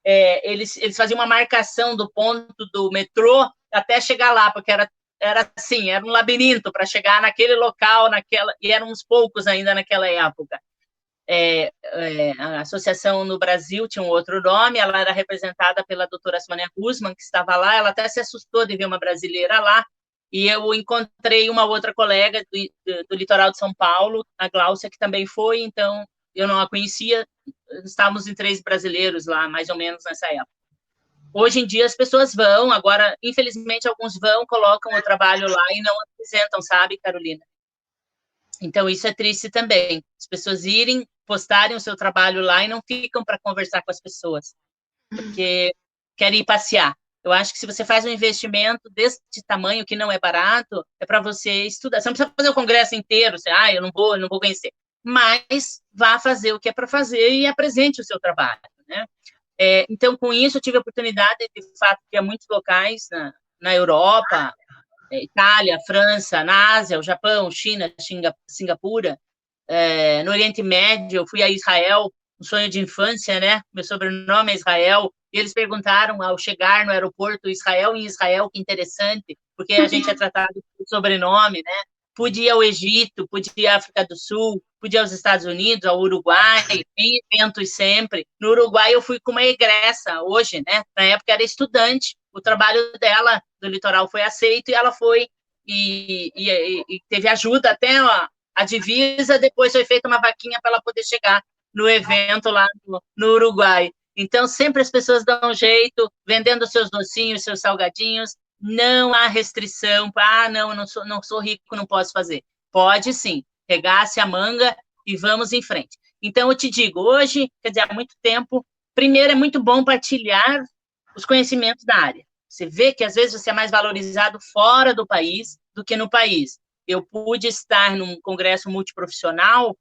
eles faziam uma marcação do ponto do metrô até chegar lá, porque era assim, era um labirinto para chegar naquele local, e eram uns poucos ainda naquela época. A associação no Brasil tinha um outro nome, ela era representada pela doutora Sônia Guzman, que estava lá, ela até se assustou de ver uma brasileira lá, e eu encontrei uma outra colega do litoral de São Paulo, a Gláucia, que também foi, então eu não a conhecia, estávamos em 3 brasileiros lá, mais ou menos nessa época. Hoje em dia as pessoas vão, agora, infelizmente, alguns vão, colocam o trabalho lá e não apresentam, sabe, Carolina? Então, isso é triste também. As pessoas irem, postarem o seu trabalho lá e não ficam para conversar com as pessoas, porque querem ir passear. Eu acho que se você faz um investimento desse tamanho, que não é barato, é para você estudar. Você não precisa fazer o congresso inteiro, você, eu não vou conhecer. Mas vá fazer o que é para fazer e apresente o seu trabalho, né? Então, com isso, eu tive a oportunidade, de fato, de ir a muitos locais na Europa, Itália, França, na Ásia, o Japão, China, Singapura, no Oriente Médio, eu fui a Israel, um sonho de infância, né? Meu sobrenome é Israel, e eles perguntaram, ao chegar no aeroporto, Israel em Israel, que interessante, porque a gente é tratado por sobrenome, né? Pude ir ao Egito, pude ir à África do Sul, pude ir aos Estados Unidos, ao Uruguai, em eventos sempre. No Uruguai eu fui com uma egressa hoje, né? Na época era estudante, o trabalho dela do litoral foi aceito e ela foi e teve ajuda até a divisa, depois foi feita uma vaquinha para ela poder chegar no evento lá no Uruguai. Então, sempre as pessoas dão um jeito, vendendo seus docinhos, seus salgadinhos, não há restrição, não, eu não sou rico, não posso fazer. Pode sim, regace a manga e vamos em frente. Então, eu te digo, hoje, quer dizer, há muito tempo, primeiro é muito bom partilhar os conhecimentos da área. Você vê que, às vezes, você é mais valorizado fora do país do que no país. Eu pude estar num congresso multiprofissional,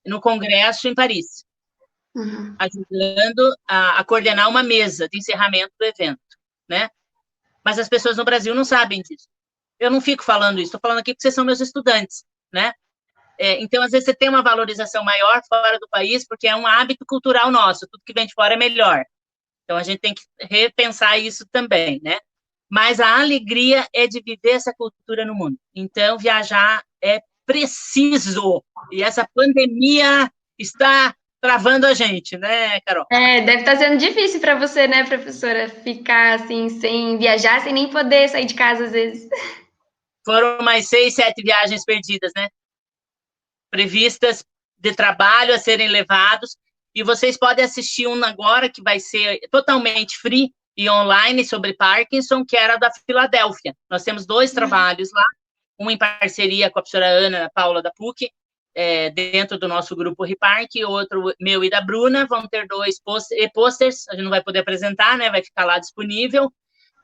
no congresso em Paris, ajudando a coordenar uma mesa de encerramento do evento, né? Mas as pessoas no Brasil não sabem disso. Eu não fico falando isso, estou falando aqui porque vocês são meus estudantes, né? Então, às vezes, você tem uma valorização maior fora do país, porque é um hábito cultural nosso, tudo que vem de fora é melhor. Então, a gente tem que repensar isso também, né? Mas a alegria é de viver essa cultura no mundo. Então, viajar é preciso. E essa pandemia está travando a gente, né, Carol? Deve estar sendo difícil para você, né, professora, ficar assim, sem viajar, sem nem poder sair de casa às vezes. Foram mais 6, 7 viagens perdidas, né? Previstas de trabalho a serem levados, e vocês podem assistir um agora que vai ser totalmente free e online sobre Parkinson, que era da Filadélfia. Nós temos 2 trabalhos lá, um em parceria com a professora Ana Paula da PUC, dentro do nosso grupo Repark, e outro meu e da Bruna. Vão ter 2 posters, a gente não vai poder apresentar, né? Vai ficar lá disponível,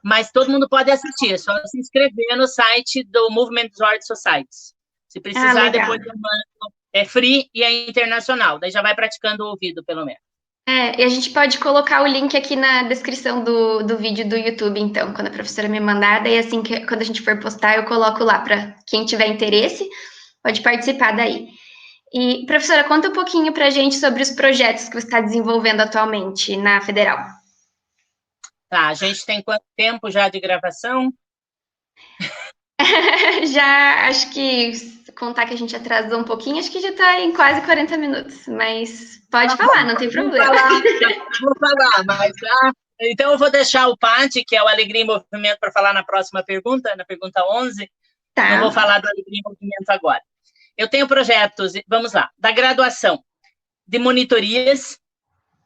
mas todo mundo pode assistir, é só se inscrever no site do Movement Disorder Society. Se precisar, depois eu mando. É free e é internacional. Daí já vai praticando o ouvido, pelo menos. E a gente pode colocar o link aqui na descrição do vídeo do YouTube, então, quando a professora me mandar. Daí, assim, quando a gente for postar, eu coloco lá para quem tiver interesse, pode participar daí. E, professora, conta um pouquinho para a gente sobre os projetos que você está desenvolvendo atualmente na Federal. Tá, a gente tem quanto tempo já de gravação? Já, acho que, contar que a gente atrasou um pouquinho, acho que já está em quase 40 minutos, mas pode falar, não tem problema. Vou falar, mas já... Então eu vou deixar o PAD, que é o Alegria em Movimento, para falar na próxima pergunta, na pergunta 11. Tá. Não vou falar do Alegria em Movimento agora. Eu tenho projetos, vamos lá, da graduação, de monitorias.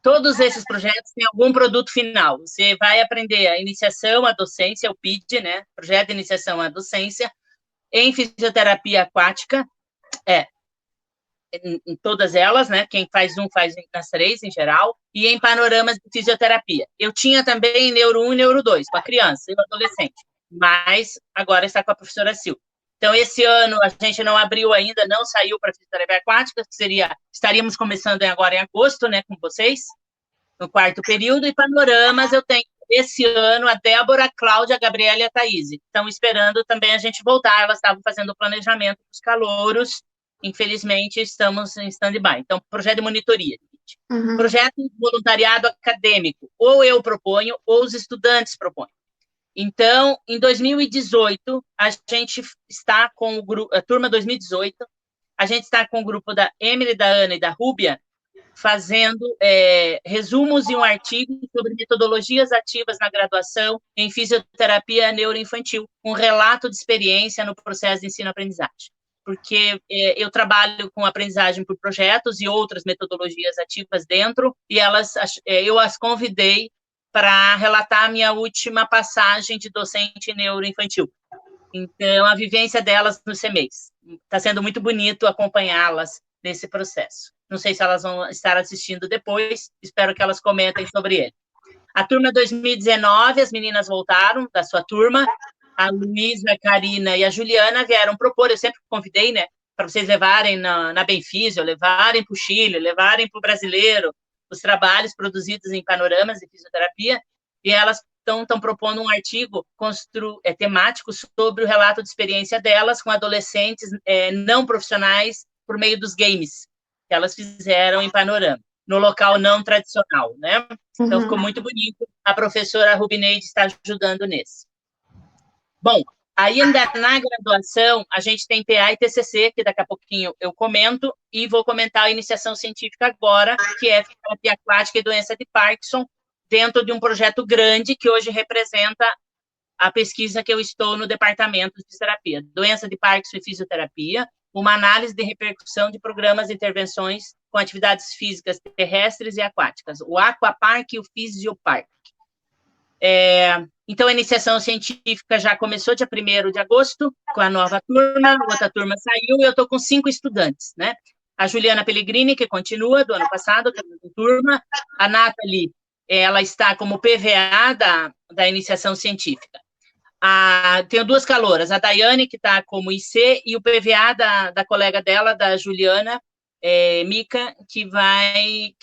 Todos esses projetos têm algum produto final. Você vai aprender a iniciação à docência, o PID, né? Projeto de iniciação à docência, em fisioterapia aquática, em todas elas, né? Quem faz faz nas 3, em geral, e em panoramas de fisioterapia. Eu tinha também Neuro 1 e Neuro 2, com a criança e o adolescente, mas agora está com a professora Sil. Então, esse ano a gente não abriu ainda, não saiu para fisioterapia aquática, estaríamos começando agora em agosto, né, com vocês, no 4º período, e panoramas eu tenho esse ano a Débora, a Cláudia, a Gabriela e a Thaís. Estão esperando também a gente voltar, elas estavam fazendo o planejamento dos calouros, infelizmente estamos em stand-by. Então, projeto de monitoria. Projeto de voluntariado acadêmico, ou eu proponho, ou os estudantes propõem. Então, em 2018, a gente está com o grupo, a turma 2018, a gente está com o grupo da Emily, da Ana e da Rúbia, fazendo resumos e um artigo sobre metodologias ativas na graduação em fisioterapia neuroinfantil, um relato de experiência no processo de ensino-aprendizagem. Porque eu trabalho com aprendizagem por projetos e outras metodologias ativas dentro, e eu as convidei para relatar a minha última passagem de docente neuroinfantil. Então, a vivência delas no CEMEIS. Está sendo muito bonito acompanhá-las nesse processo. Não sei se elas vão estar assistindo depois, espero que elas comentem sobre ele. A turma 2019, as meninas voltaram da sua turma, a Luísa, a Karina e a Juliana vieram propor, eu sempre convidei, né, para vocês levarem na Benfísio, levarem para o Chile, levarem para o brasileiro, os trabalhos produzidos em panoramas de fisioterapia, e elas estão propondo um artigo temático sobre o relato de experiência delas com adolescentes não profissionais por meio dos games que elas fizeram em panorama, no local não tradicional, né? Então, ficou muito bonito. A professora Rubineide está ajudando nesse. Bom, ainda na graduação, a gente tem TA e TCC, que daqui a pouquinho eu comento, e vou comentar a iniciação científica agora, que é terapia aquática e doença de Parkinson, dentro de um projeto grande que hoje representa a pesquisa que eu estou no departamento de fisioterapia, doença de Parkinson e fisioterapia, uma análise de repercussão de programas de intervenções com atividades físicas terrestres e aquáticas, o Aquapark e o Fisiopark. Então, a iniciação científica já começou dia 1º de agosto, com a nova turma, a outra turma saiu, e eu estou com 5 estudantes, né? A Juliana Pellegrini, que continua, do ano passado, que é a turma, a Nathalie, ela está como PVA da iniciação científica. Tenho 2 calouras, a Daiane, que está como IC, e o PVA da colega dela, da Juliana Mica, que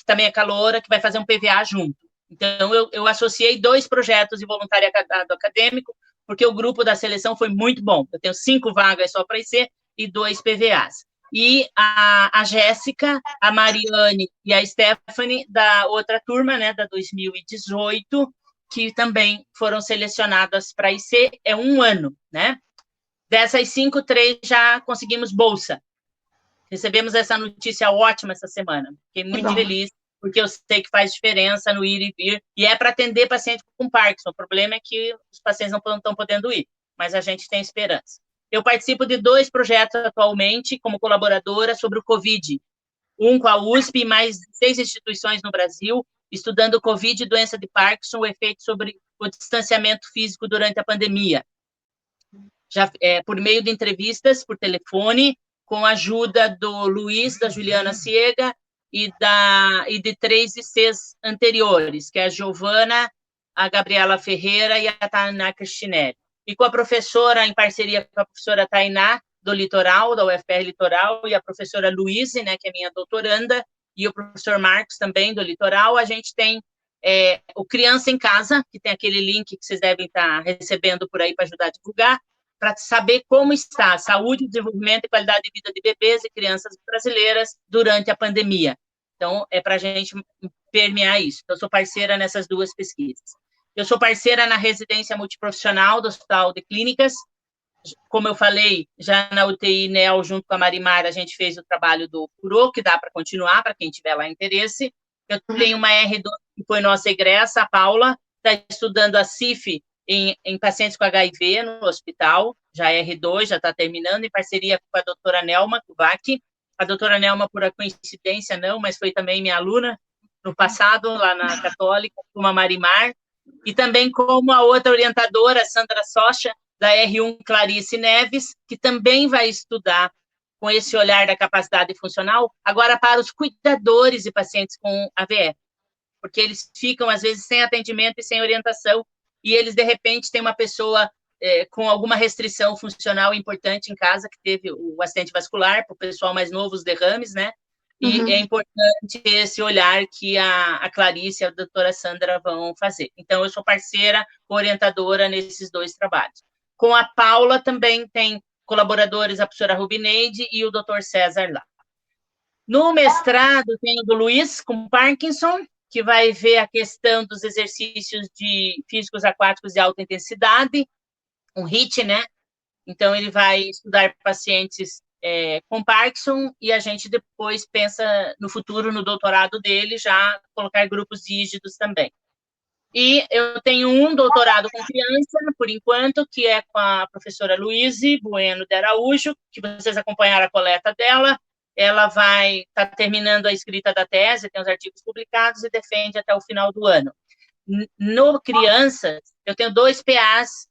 também é caloura, que vai fazer um PVA junto. Então, eu associei 2 projetos de voluntariado acadêmico, porque o grupo da seleção foi muito bom. Eu tenho 5 vagas só para IC e 2 PVAs. E a Jéssica, a Mariane e a Stephanie, da outra turma, né, da 2018, que também foram selecionadas para IC, é 1 ano, né? Dessas 5, 3 já conseguimos bolsa. Recebemos essa notícia ótima essa semana. Fiquei muito feliz, porque eu sei que faz diferença no ir e vir, e é para atender paciente com Parkinson. O problema é que os pacientes não estão podendo ir, mas a gente tem esperança. Eu participo de 2 projetos atualmente, como colaboradora, sobre o Covid. Um com a USP e mais 6 instituições no Brasil, estudando o Covid e doença de Parkinson, o efeito sobre o distanciamento físico durante a pandemia. Já por meio de entrevistas por telefone, com a ajuda do Luiz, da Juliana Ciega, e de 3 ICs anteriores, que é a Giovana, a Gabriela Ferreira e a Tainá Cristinelli. E com a professora, em parceria com a professora Tainá, do Litoral, da UFPR Litoral, e a professora Luíse, né, que é minha doutoranda, e o professor Marcos, também, do Litoral, a gente tem o Criança em Casa, que tem aquele link que vocês devem estar recebendo por aí para ajudar a divulgar, para saber como está a saúde, desenvolvimento e qualidade de vida de bebês e crianças brasileiras durante a pandemia. Então, é para a gente permear isso. Então, eu sou parceira nessas 2 pesquisas. Eu sou parceira na residência multiprofissional do Hospital de Clínicas. Como eu falei, já na UTI NEL, junto com a Marimar, a gente fez o trabalho do Furô, que dá para continuar, para quem tiver lá interesse. Eu tenho uma R2, que foi nossa egressa, a Paula, está estudando a CIF em pacientes com HIV no hospital, já é R2, já está terminando, em parceria com a doutora Nelma Kuvac. A doutora Nelma, por coincidência, não, mas foi também minha aluna no passado, lá na Católica, como a Marimar, e também como a outra orientadora, Sandra Socha, da R1 Clarice Neves, que também vai estudar com esse olhar da capacidade funcional, agora para os cuidadores de pacientes com AVE, porque eles ficam, às vezes, sem atendimento e sem orientação, e eles, de repente, têm uma pessoa com alguma restrição funcional importante em casa, que teve o acidente vascular, para o pessoal mais novo, os derrames, né? E é importante esse olhar que a Clarice e a doutora Sandra vão fazer. Então, eu sou parceira, orientadora nesses 2 trabalhos. Com a Paula também tem colaboradores, a professora Rubineide e o doutor César lá. No mestrado, tem o do Luiz, com Parkinson, que vai ver a questão dos exercícios físicos aquáticos de alta intensidade, um HIIT, né? Então, ele vai estudar pacientes com Parkinson, e a gente depois pensa no futuro, no doutorado dele, já colocar grupos rígidos também. E eu tenho um doutorado com criança, por enquanto, que é com a professora Luíse Bueno de Araújo, que vocês acompanharam a coleta dela. Ela vai estar terminando a escrita da tese, tem os artigos publicados, e defende até o final do ano. No crianças, eu tenho 2 PAs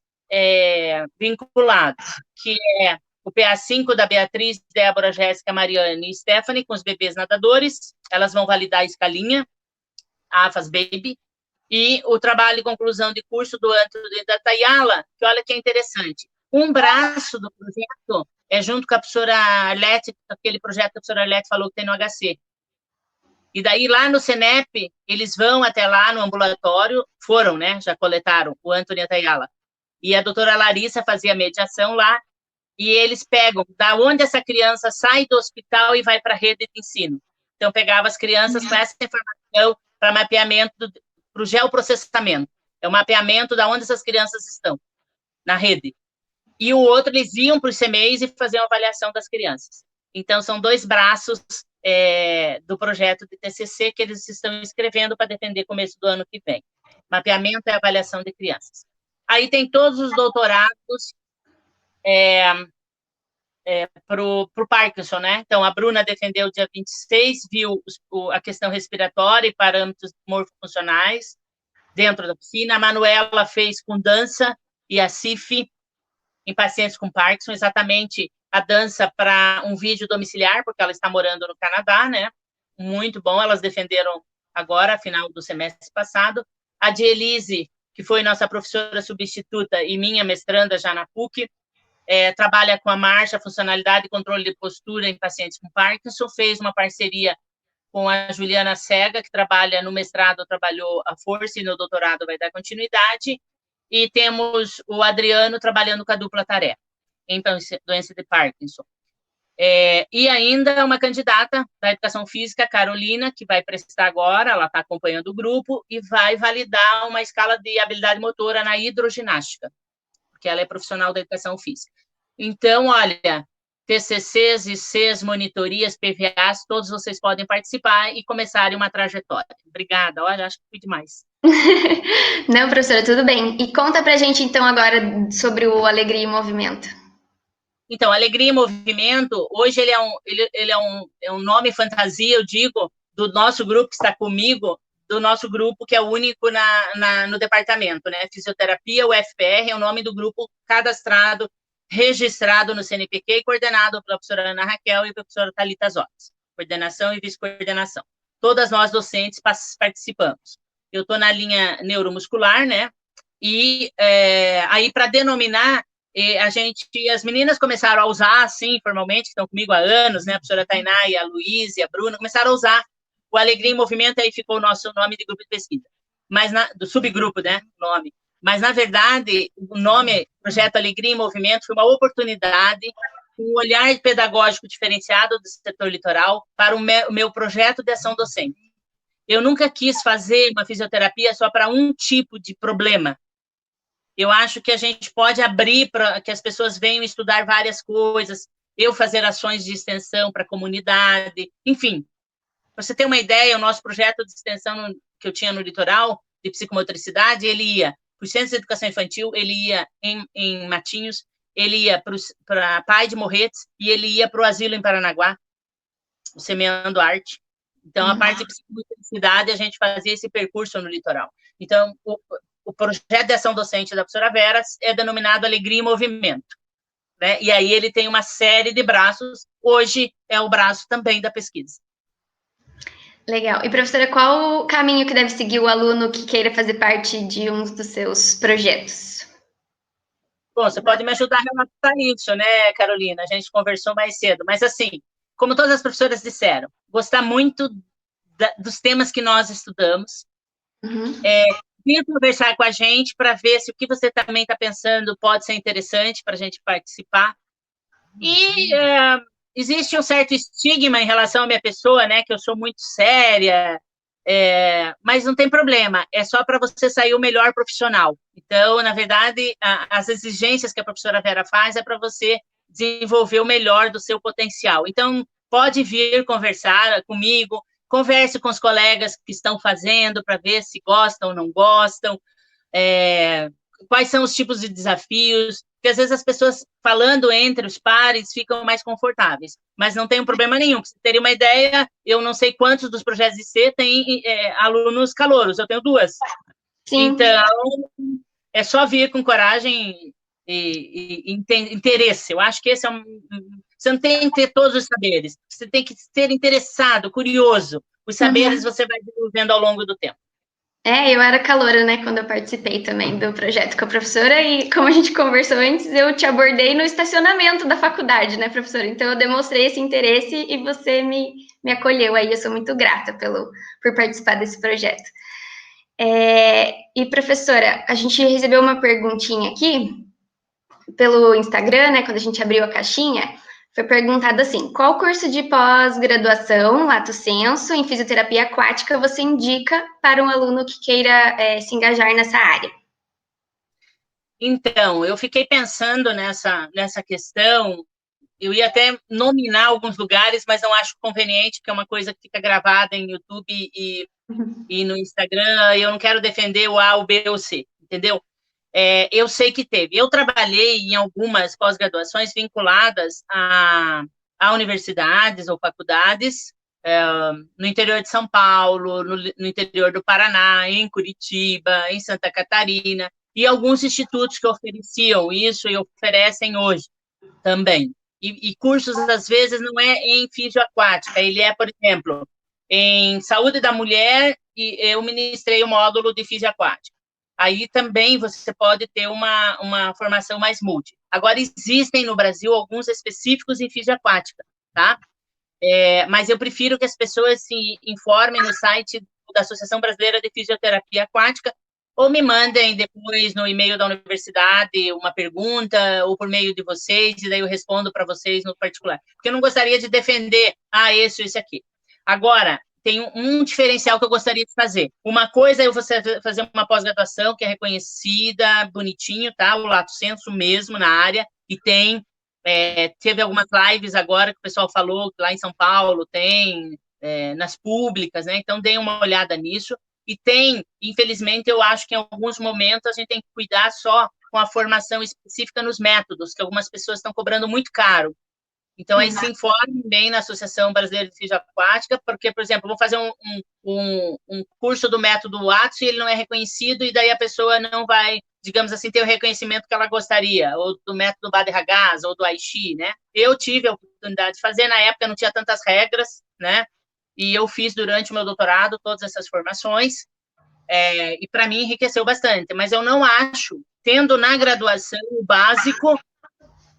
vinculados, que é o PA5 da Beatriz, Débora, Jéssica, Mariane e Stephanie, com os bebês nadadores. Elas vão validar a escalinha, a AFAS Baby, e o trabalho de conclusão de curso do Antônio da Tayala, que olha que é interessante. Um braço do projeto é junto com a professora Arlete, aquele projeto que a professora Arlete falou que tem no HC. E daí, lá no CENEP, eles vão até lá no ambulatório, foram, né, já coletaram o Antônio Tayala. E a doutora Larissa fazia mediação lá, e eles pegam da onde essa criança sai do hospital e vai para a rede de ensino. Então, pegava as crianças com essa informação para mapeamento, para o geoprocessamento. É o mapeamento de onde essas crianças estão, na rede. E o outro, eles iam para os CMEs e faziam a avaliação das crianças. Então, são 2 braços do projeto de TCC que eles estão escrevendo para defender começo do ano que vem. Mapeamento e avaliação de crianças. Aí tem todos os doutorados para o Parkinson, né? Então, a Bruna defendeu dia 26, viu a questão respiratória e parâmetros morfofuncionais dentro da piscina. A Manuela fez com dança e a CIF em pacientes com Parkinson, exatamente a dança para um vídeo domiciliar, porque ela está morando no Canadá, né? Muito bom, elas defenderam agora, final do semestre passado. A de Elise, que foi nossa professora substituta e minha mestranda já na PUC, trabalha com a marcha, funcionalidade e controle de postura em pacientes com Parkinson, fez uma parceria com a Juliana Sega, que trabalha no mestrado, trabalhou a força e no doutorado vai dar continuidade, e temos o Adriano trabalhando com a dupla tarefa em doença de Parkinson. E ainda uma candidata da educação física, Carolina, que vai prestar agora, ela está acompanhando o grupo, e vai validar uma escala de habilidade motora na hidroginástica, porque ela é profissional da educação física. Então, olha, TCCs, ICs, monitorias, PVAs, todos vocês podem participar e começarem uma trajetória. Obrigada, olha, acho que fui demais. Não, professora, tudo bem. E conta pra gente, então, agora sobre o Alegria em Movimento. Então, Alegria em Movimento, hoje ele é um nome fantasia, eu digo, do nosso grupo que está comigo, do nosso grupo que é o único no departamento, né? Fisioterapia, o FPR, é o nome do grupo cadastrado, registrado no CNPq e coordenado pela professora Ana Raquel e pela professora Thalita Zotes, coordenação e vice-coordenação. Todas nós docentes participamos. Eu estou na linha neuromuscular, né? E aí, para denominar, as meninas começaram a usar, assim, formalmente, que estão comigo há anos, né? A professora Tainá e a Luísa e a Bruna começaram a usar o Alegria em Movimento, aí ficou o nosso nome de grupo de pesquisa, do subgrupo, né? Nome. Mas, na verdade, o nome Projeto Alegria em Movimento foi uma oportunidade, um olhar pedagógico diferenciado do setor litoral para o meu projeto de ação docente. Eu nunca quis fazer uma fisioterapia só para um tipo de problema. Eu acho que a gente pode abrir para que as pessoas venham estudar várias coisas, eu fazer ações de extensão para a comunidade, enfim. Para você ter uma ideia, o nosso projeto de extensão que eu tinha no litoral, de psicomotricidade, ele ia para os centros de educação infantil, ele ia em Matinhos, ele ia para a Pai de Morretes e ele ia para o asilo em Paranaguá, o Semeando Arte. Então, a parte de psicomotricidade, a gente fazia esse percurso no litoral. Então, o projeto de ação docente da professora Vera é denominado Alegria em Movimento, né? E aí ele tem uma série de braços, hoje é o braço também da pesquisa. Legal. E, professora, qual o caminho que deve seguir o aluno que queira fazer parte de um dos seus projetos? Bom, você pode me ajudar a relatar isso, né, Carolina? A gente conversou mais cedo, mas assim, como todas as professoras disseram, gostar muito dos temas que nós estudamos, vir conversar com a gente para ver se o que você também está pensando pode ser interessante para a gente participar. E existe um certo estigma em relação à minha pessoa, né, que eu sou muito séria, mas não tem problema, é só para você sair o melhor profissional. Então, na verdade, as exigências que a professora Vera faz é para você desenvolver o melhor do seu potencial. Então, pode vir conversar comigo, converse com os colegas que estão fazendo para ver se gostam ou não gostam, quais são os tipos de desafios, porque às vezes as pessoas falando entre os pares ficam mais confortáveis, mas não tem um problema nenhum. Pra você ter uma ideia, eu não sei quantos dos projetos de C tem alunos calouros, eu tenho 2. Sim. Então, é só vir com coragem e interesse. Eu acho que esse você não tem que ter todos os saberes, você tem que ser interessado, curioso. Os saberes você vai desenvolvendo ao longo do tempo. Eu era caloura, né, quando eu participei também do projeto com a professora, e como a gente conversou antes, eu te abordei no estacionamento da faculdade, né, professora? Então, eu demonstrei esse interesse e você me acolheu aí, eu sou muito grata por participar desse projeto. E, professora, a gente recebeu uma perguntinha aqui pelo Instagram, né, quando a gente abriu a caixinha, foi perguntado assim: qual curso de pós-graduação, lato sensu, em fisioterapia aquática você indica para um aluno que queira se engajar nessa área? Então, eu fiquei pensando nessa questão, eu ia até nominar alguns lugares, mas não acho conveniente, porque é uma coisa que fica gravada em YouTube e no Instagram, e eu não quero defender o A, o B ou o C, entendeu? eu sei que teve. Eu trabalhei em algumas pós-graduações vinculadas a universidades ou faculdades, no interior de São Paulo, no interior do Paraná, em Curitiba, em Santa Catarina, e alguns institutos que ofereciam isso e oferecem hoje também. E cursos, às vezes, não é em fisioaquática, ele é, por exemplo, em saúde da mulher, e eu ministrei o módulo de fisioaquática. Aí também você pode ter uma formação mais multi. Agora, existem no Brasil alguns específicos em fisioaquática, tá? Mas eu prefiro que as pessoas se informem no site da Associação Brasileira de Fisioterapia Aquática, ou me mandem depois no e-mail da universidade uma pergunta, ou por meio de vocês, e daí eu respondo para vocês no particular. Porque eu não gostaria de defender, esse aqui. Agora, tem um diferencial que eu gostaria de fazer. Uma coisa é eu fazer uma pós-graduação que é reconhecida, bonitinho, tá? O lato sensu mesmo na área, e teve algumas lives agora que o pessoal falou que lá em São Paulo tem, nas públicas, né? Então, deem uma olhada nisso. E tem, infelizmente, eu acho que em alguns momentos a gente tem que cuidar só com a formação específica nos métodos, que algumas pessoas estão cobrando muito caro. Então, aí se informem bem na Associação Brasileira de Fisioaquática, porque, por exemplo, vou fazer um curso do método Watson e ele não é reconhecido, e daí a pessoa não vai, digamos assim, ter o reconhecimento que ela gostaria, ou do método Bader-Hagaz, ou do Aichi, né? Eu tive a oportunidade de fazer, na época não tinha tantas regras, né? E eu fiz durante o meu doutorado todas essas formações, e para mim enriqueceu bastante, mas eu não acho, tendo na graduação o básico,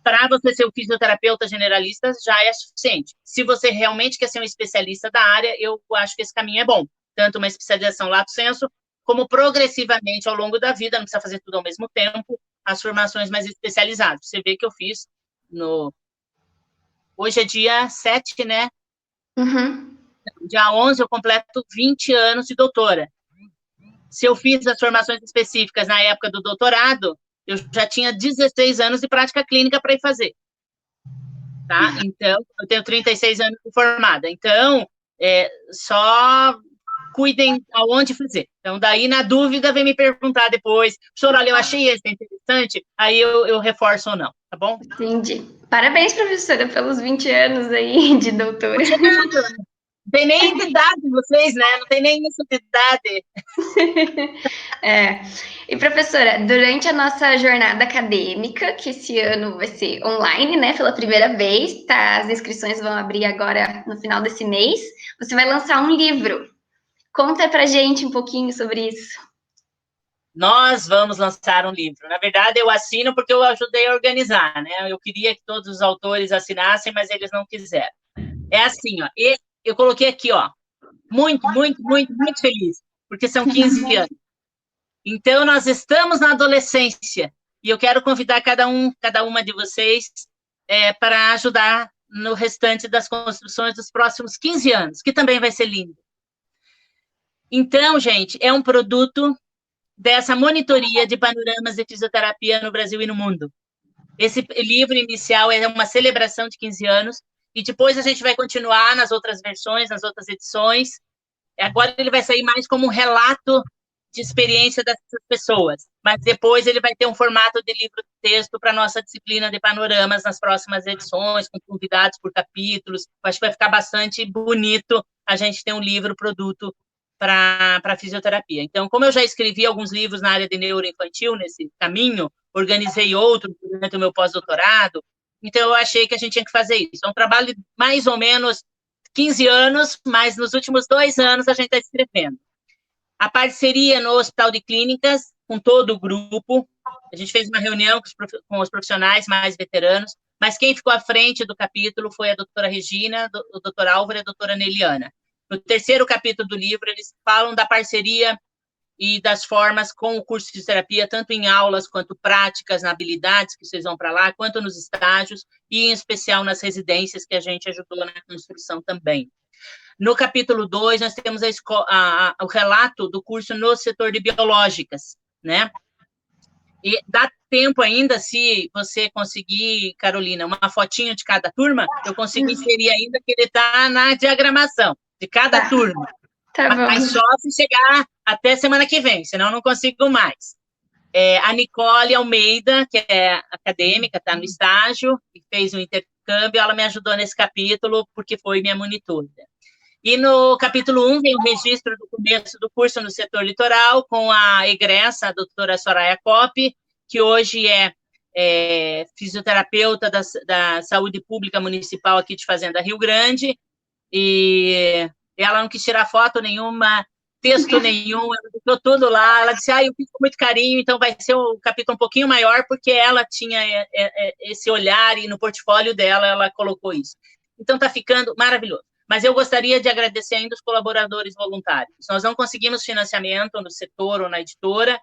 para você ser um fisioterapeuta generalista já é suficiente. Se você realmente quer ser um especialista da área, eu acho que esse caminho é bom. Tanto uma especialização lato sensu, como progressivamente ao longo da vida, não precisa fazer tudo ao mesmo tempo, as formações mais especializadas. Você vê que eu fiz Hoje é dia 7, né? Uhum. Dia 11 eu completo 20 anos de doutora. Se eu fiz as formações específicas na época do doutorado, eu já tinha 16 anos de prática clínica para ir fazer. Tá? Então, eu tenho 36 anos de formada. Então, só cuidem aonde fazer. Então, daí, na dúvida, vem me perguntar depois, professor, olha, eu achei esse interessante, aí eu reforço ou não, tá bom? Entendi. Parabéns, professora, pelos 20 anos aí de doutora. Não tem nem idade vocês, né? Não tem nem isso de idade. E professora, durante a nossa jornada acadêmica, que esse ano vai ser online, né, pela primeira vez, tá? As inscrições vão abrir agora no final desse mês. Você vai lançar um livro. Conta pra gente um pouquinho sobre isso. Nós vamos lançar um livro. Na verdade, eu assino porque eu ajudei a organizar, né? Eu queria que todos os autores assinassem, mas eles não quiseram. É assim, ó. Eu coloquei aqui, ó. Muito, muito, muito, muito feliz, porque são 15 anos. Então, nós estamos na adolescência, e eu quero convidar cada uma de vocês para ajudar no restante das construções dos próximos 15 anos, que também vai ser lindo. Então, gente, é um produto dessa monitoria de panoramas de fisioterapia no Brasil e no mundo. Esse livro inicial é uma celebração de 15 anos, e depois a gente vai continuar nas outras versões, nas outras edições. Agora ele vai sair mais como um relato de experiência dessas pessoas, mas depois ele vai ter um formato de livro-texto para a nossa disciplina de panoramas nas próximas edições, com convidados por capítulos. Acho que vai ficar bastante bonito a gente ter um livro-produto para fisioterapia. Então, como eu já escrevi alguns livros na área de neuroinfantil nesse caminho, organizei outros durante o meu pós-doutorado, então eu achei que a gente tinha que fazer isso. É um trabalho de mais ou menos 15 anos, mas nos últimos 2 anos a gente está escrevendo. A parceria no Hospital de Clínicas, com todo o grupo, a gente fez uma reunião com os profissionais mais veteranos, mas quem ficou à frente do capítulo foi a doutora Regina, o doutor Álvaro e a doutora Neliana. No terceiro capítulo do livro, eles falam da parceria e das formas com o curso de fisioterapia, tanto em aulas quanto práticas, na habilidades que vocês vão para lá, quanto nos estágios, e em especial nas residências que a gente ajudou na construção também. No capítulo 2, nós temos o relato do curso no setor de biológicas, né? E dá tempo ainda, se você conseguir, Carolina, uma fotinho de cada turma, eu consigo inserir ainda que ele está na diagramação de cada turma. Tá bom. Mas só se chegar até semana que vem, senão eu não consigo mais. A Nicole Almeida, que é acadêmica, está no estágio, e fez um intercâmbio, ela me ajudou nesse capítulo, porque foi minha monitora. E no capítulo 1 vem o registro do começo do curso no setor litoral, com a egressa, a doutora Soraya Kopp, que hoje é fisioterapeuta da Saúde Pública Municipal aqui de Fazenda Rio Grande, e ela não quis tirar foto nenhuma, texto nenhum, ela deixou tudo lá, ela disse, eu fiz com muito carinho, então vai ser um capítulo um pouquinho maior, porque ela tinha esse olhar, e no portfólio dela ela colocou isso. Então está ficando maravilhoso. Mas eu gostaria de agradecer ainda os colaboradores voluntários. Nós não conseguimos financiamento no setor ou na editora,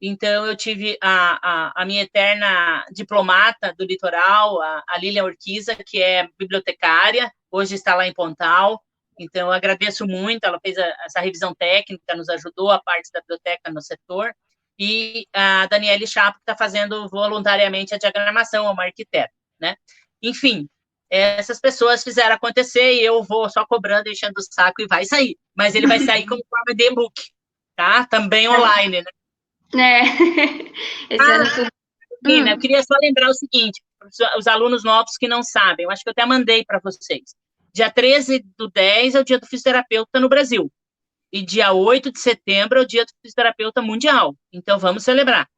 então eu tive a minha eterna diplomata do litoral, a Lília Urquiza, que é bibliotecária, hoje está lá em Pontal, então eu agradeço muito, ela fez essa revisão técnica, nos ajudou a parte da biblioteca no setor, e a Daniele Chapo, que está fazendo voluntariamente a diagramação, uma arquiteta, né? Enfim, essas pessoas fizeram acontecer e eu vou só cobrando, enchendo o saco e vai sair. Mas ele vai sair como forma de e-book, tá? Também online, né? Esse ano tudo. Eu queria só lembrar o seguinte, os alunos novos que não sabem, eu acho que eu até mandei para vocês. Dia 13/10 é o dia do fisioterapeuta no Brasil. E dia 8 de setembro é o dia do fisioterapeuta mundial. Então, vamos celebrar.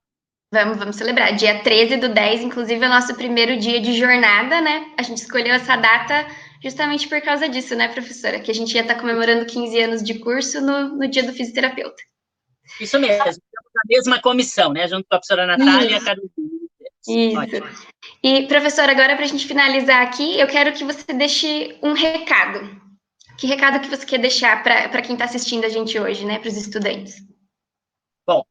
Vamos celebrar. Dia 13/10, inclusive, é o nosso primeiro dia de jornada, né? A gente escolheu essa data justamente por causa disso, né, professora? Que a gente ia estar comemorando 15 anos de curso no dia do fisioterapeuta. Isso mesmo, estamos na mesma comissão, né? Junto com a professora Natália e a Carolina. Isso. E, professora, agora para a gente finalizar aqui, eu quero que você deixe um recado. Que recado que você quer deixar para quem está assistindo a gente hoje, né? Para os estudantes. Bom,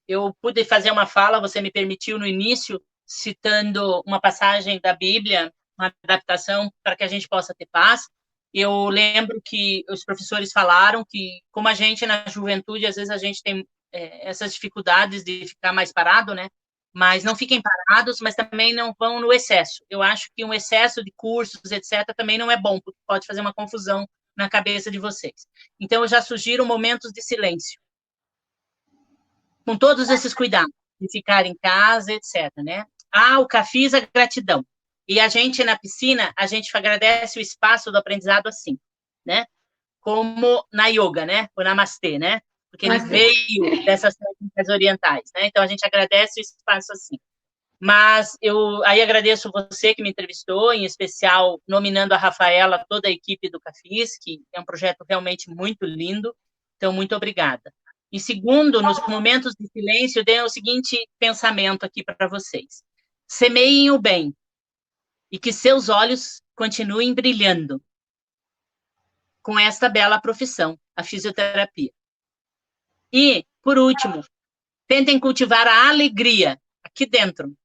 eu pude fazer uma fala, você me permitiu no início, citando uma passagem da Bíblia, uma adaptação para que a gente possa ter paz. Eu lembro que os professores falaram que, como a gente na juventude, às vezes a gente tem essas dificuldades de ficar mais parado, né? Mas não fiquem parados, mas também não vão no excesso. Eu acho que um excesso de cursos, etc., também não é bom, porque pode fazer uma confusão na cabeça de vocês. Então, eu já sugiro momentos de silêncio, com todos esses cuidados, de ficar em casa, etc., né? O CAFIS, a gratidão. E a gente, na piscina, a gente agradece o espaço do aprendizado assim, né? Como na yoga, né? O namastê, né? Porque ele veio dessas técnicas orientais, né? Então, a gente agradece o espaço assim. Mas eu aí agradeço você que me entrevistou, em especial nominando a Rafaela, toda a equipe do CAFIS, que é um projeto realmente muito lindo. Então, muito obrigada. E segundo, nos momentos de silêncio, dei o seguinte pensamento aqui para vocês. Semeiem o bem e que seus olhos continuem brilhando com esta bela profissão, a fisioterapia. E, por último, tentem cultivar a alegria aqui dentro,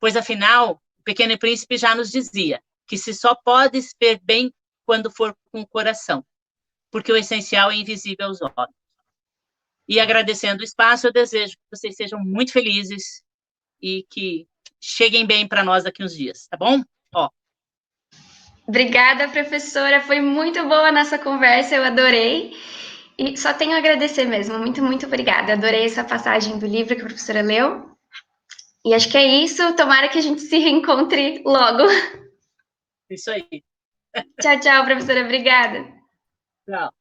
pois, afinal, o Pequeno Príncipe já nos dizia que se só pode ver bem quando for com o coração, porque o essencial é invisível aos olhos. E agradecendo o espaço, eu desejo que vocês sejam muito felizes e que cheguem bem para nós daqui uns dias, tá bom? Obrigada, professora. Foi muito boa a nossa conversa, eu adorei. E só tenho a agradecer mesmo. Muito, muito obrigada. Adorei essa passagem do livro que a professora leu. E acho que é isso. Tomara que a gente se reencontre logo. Isso aí. Tchau, tchau, professora. Obrigada. Tchau.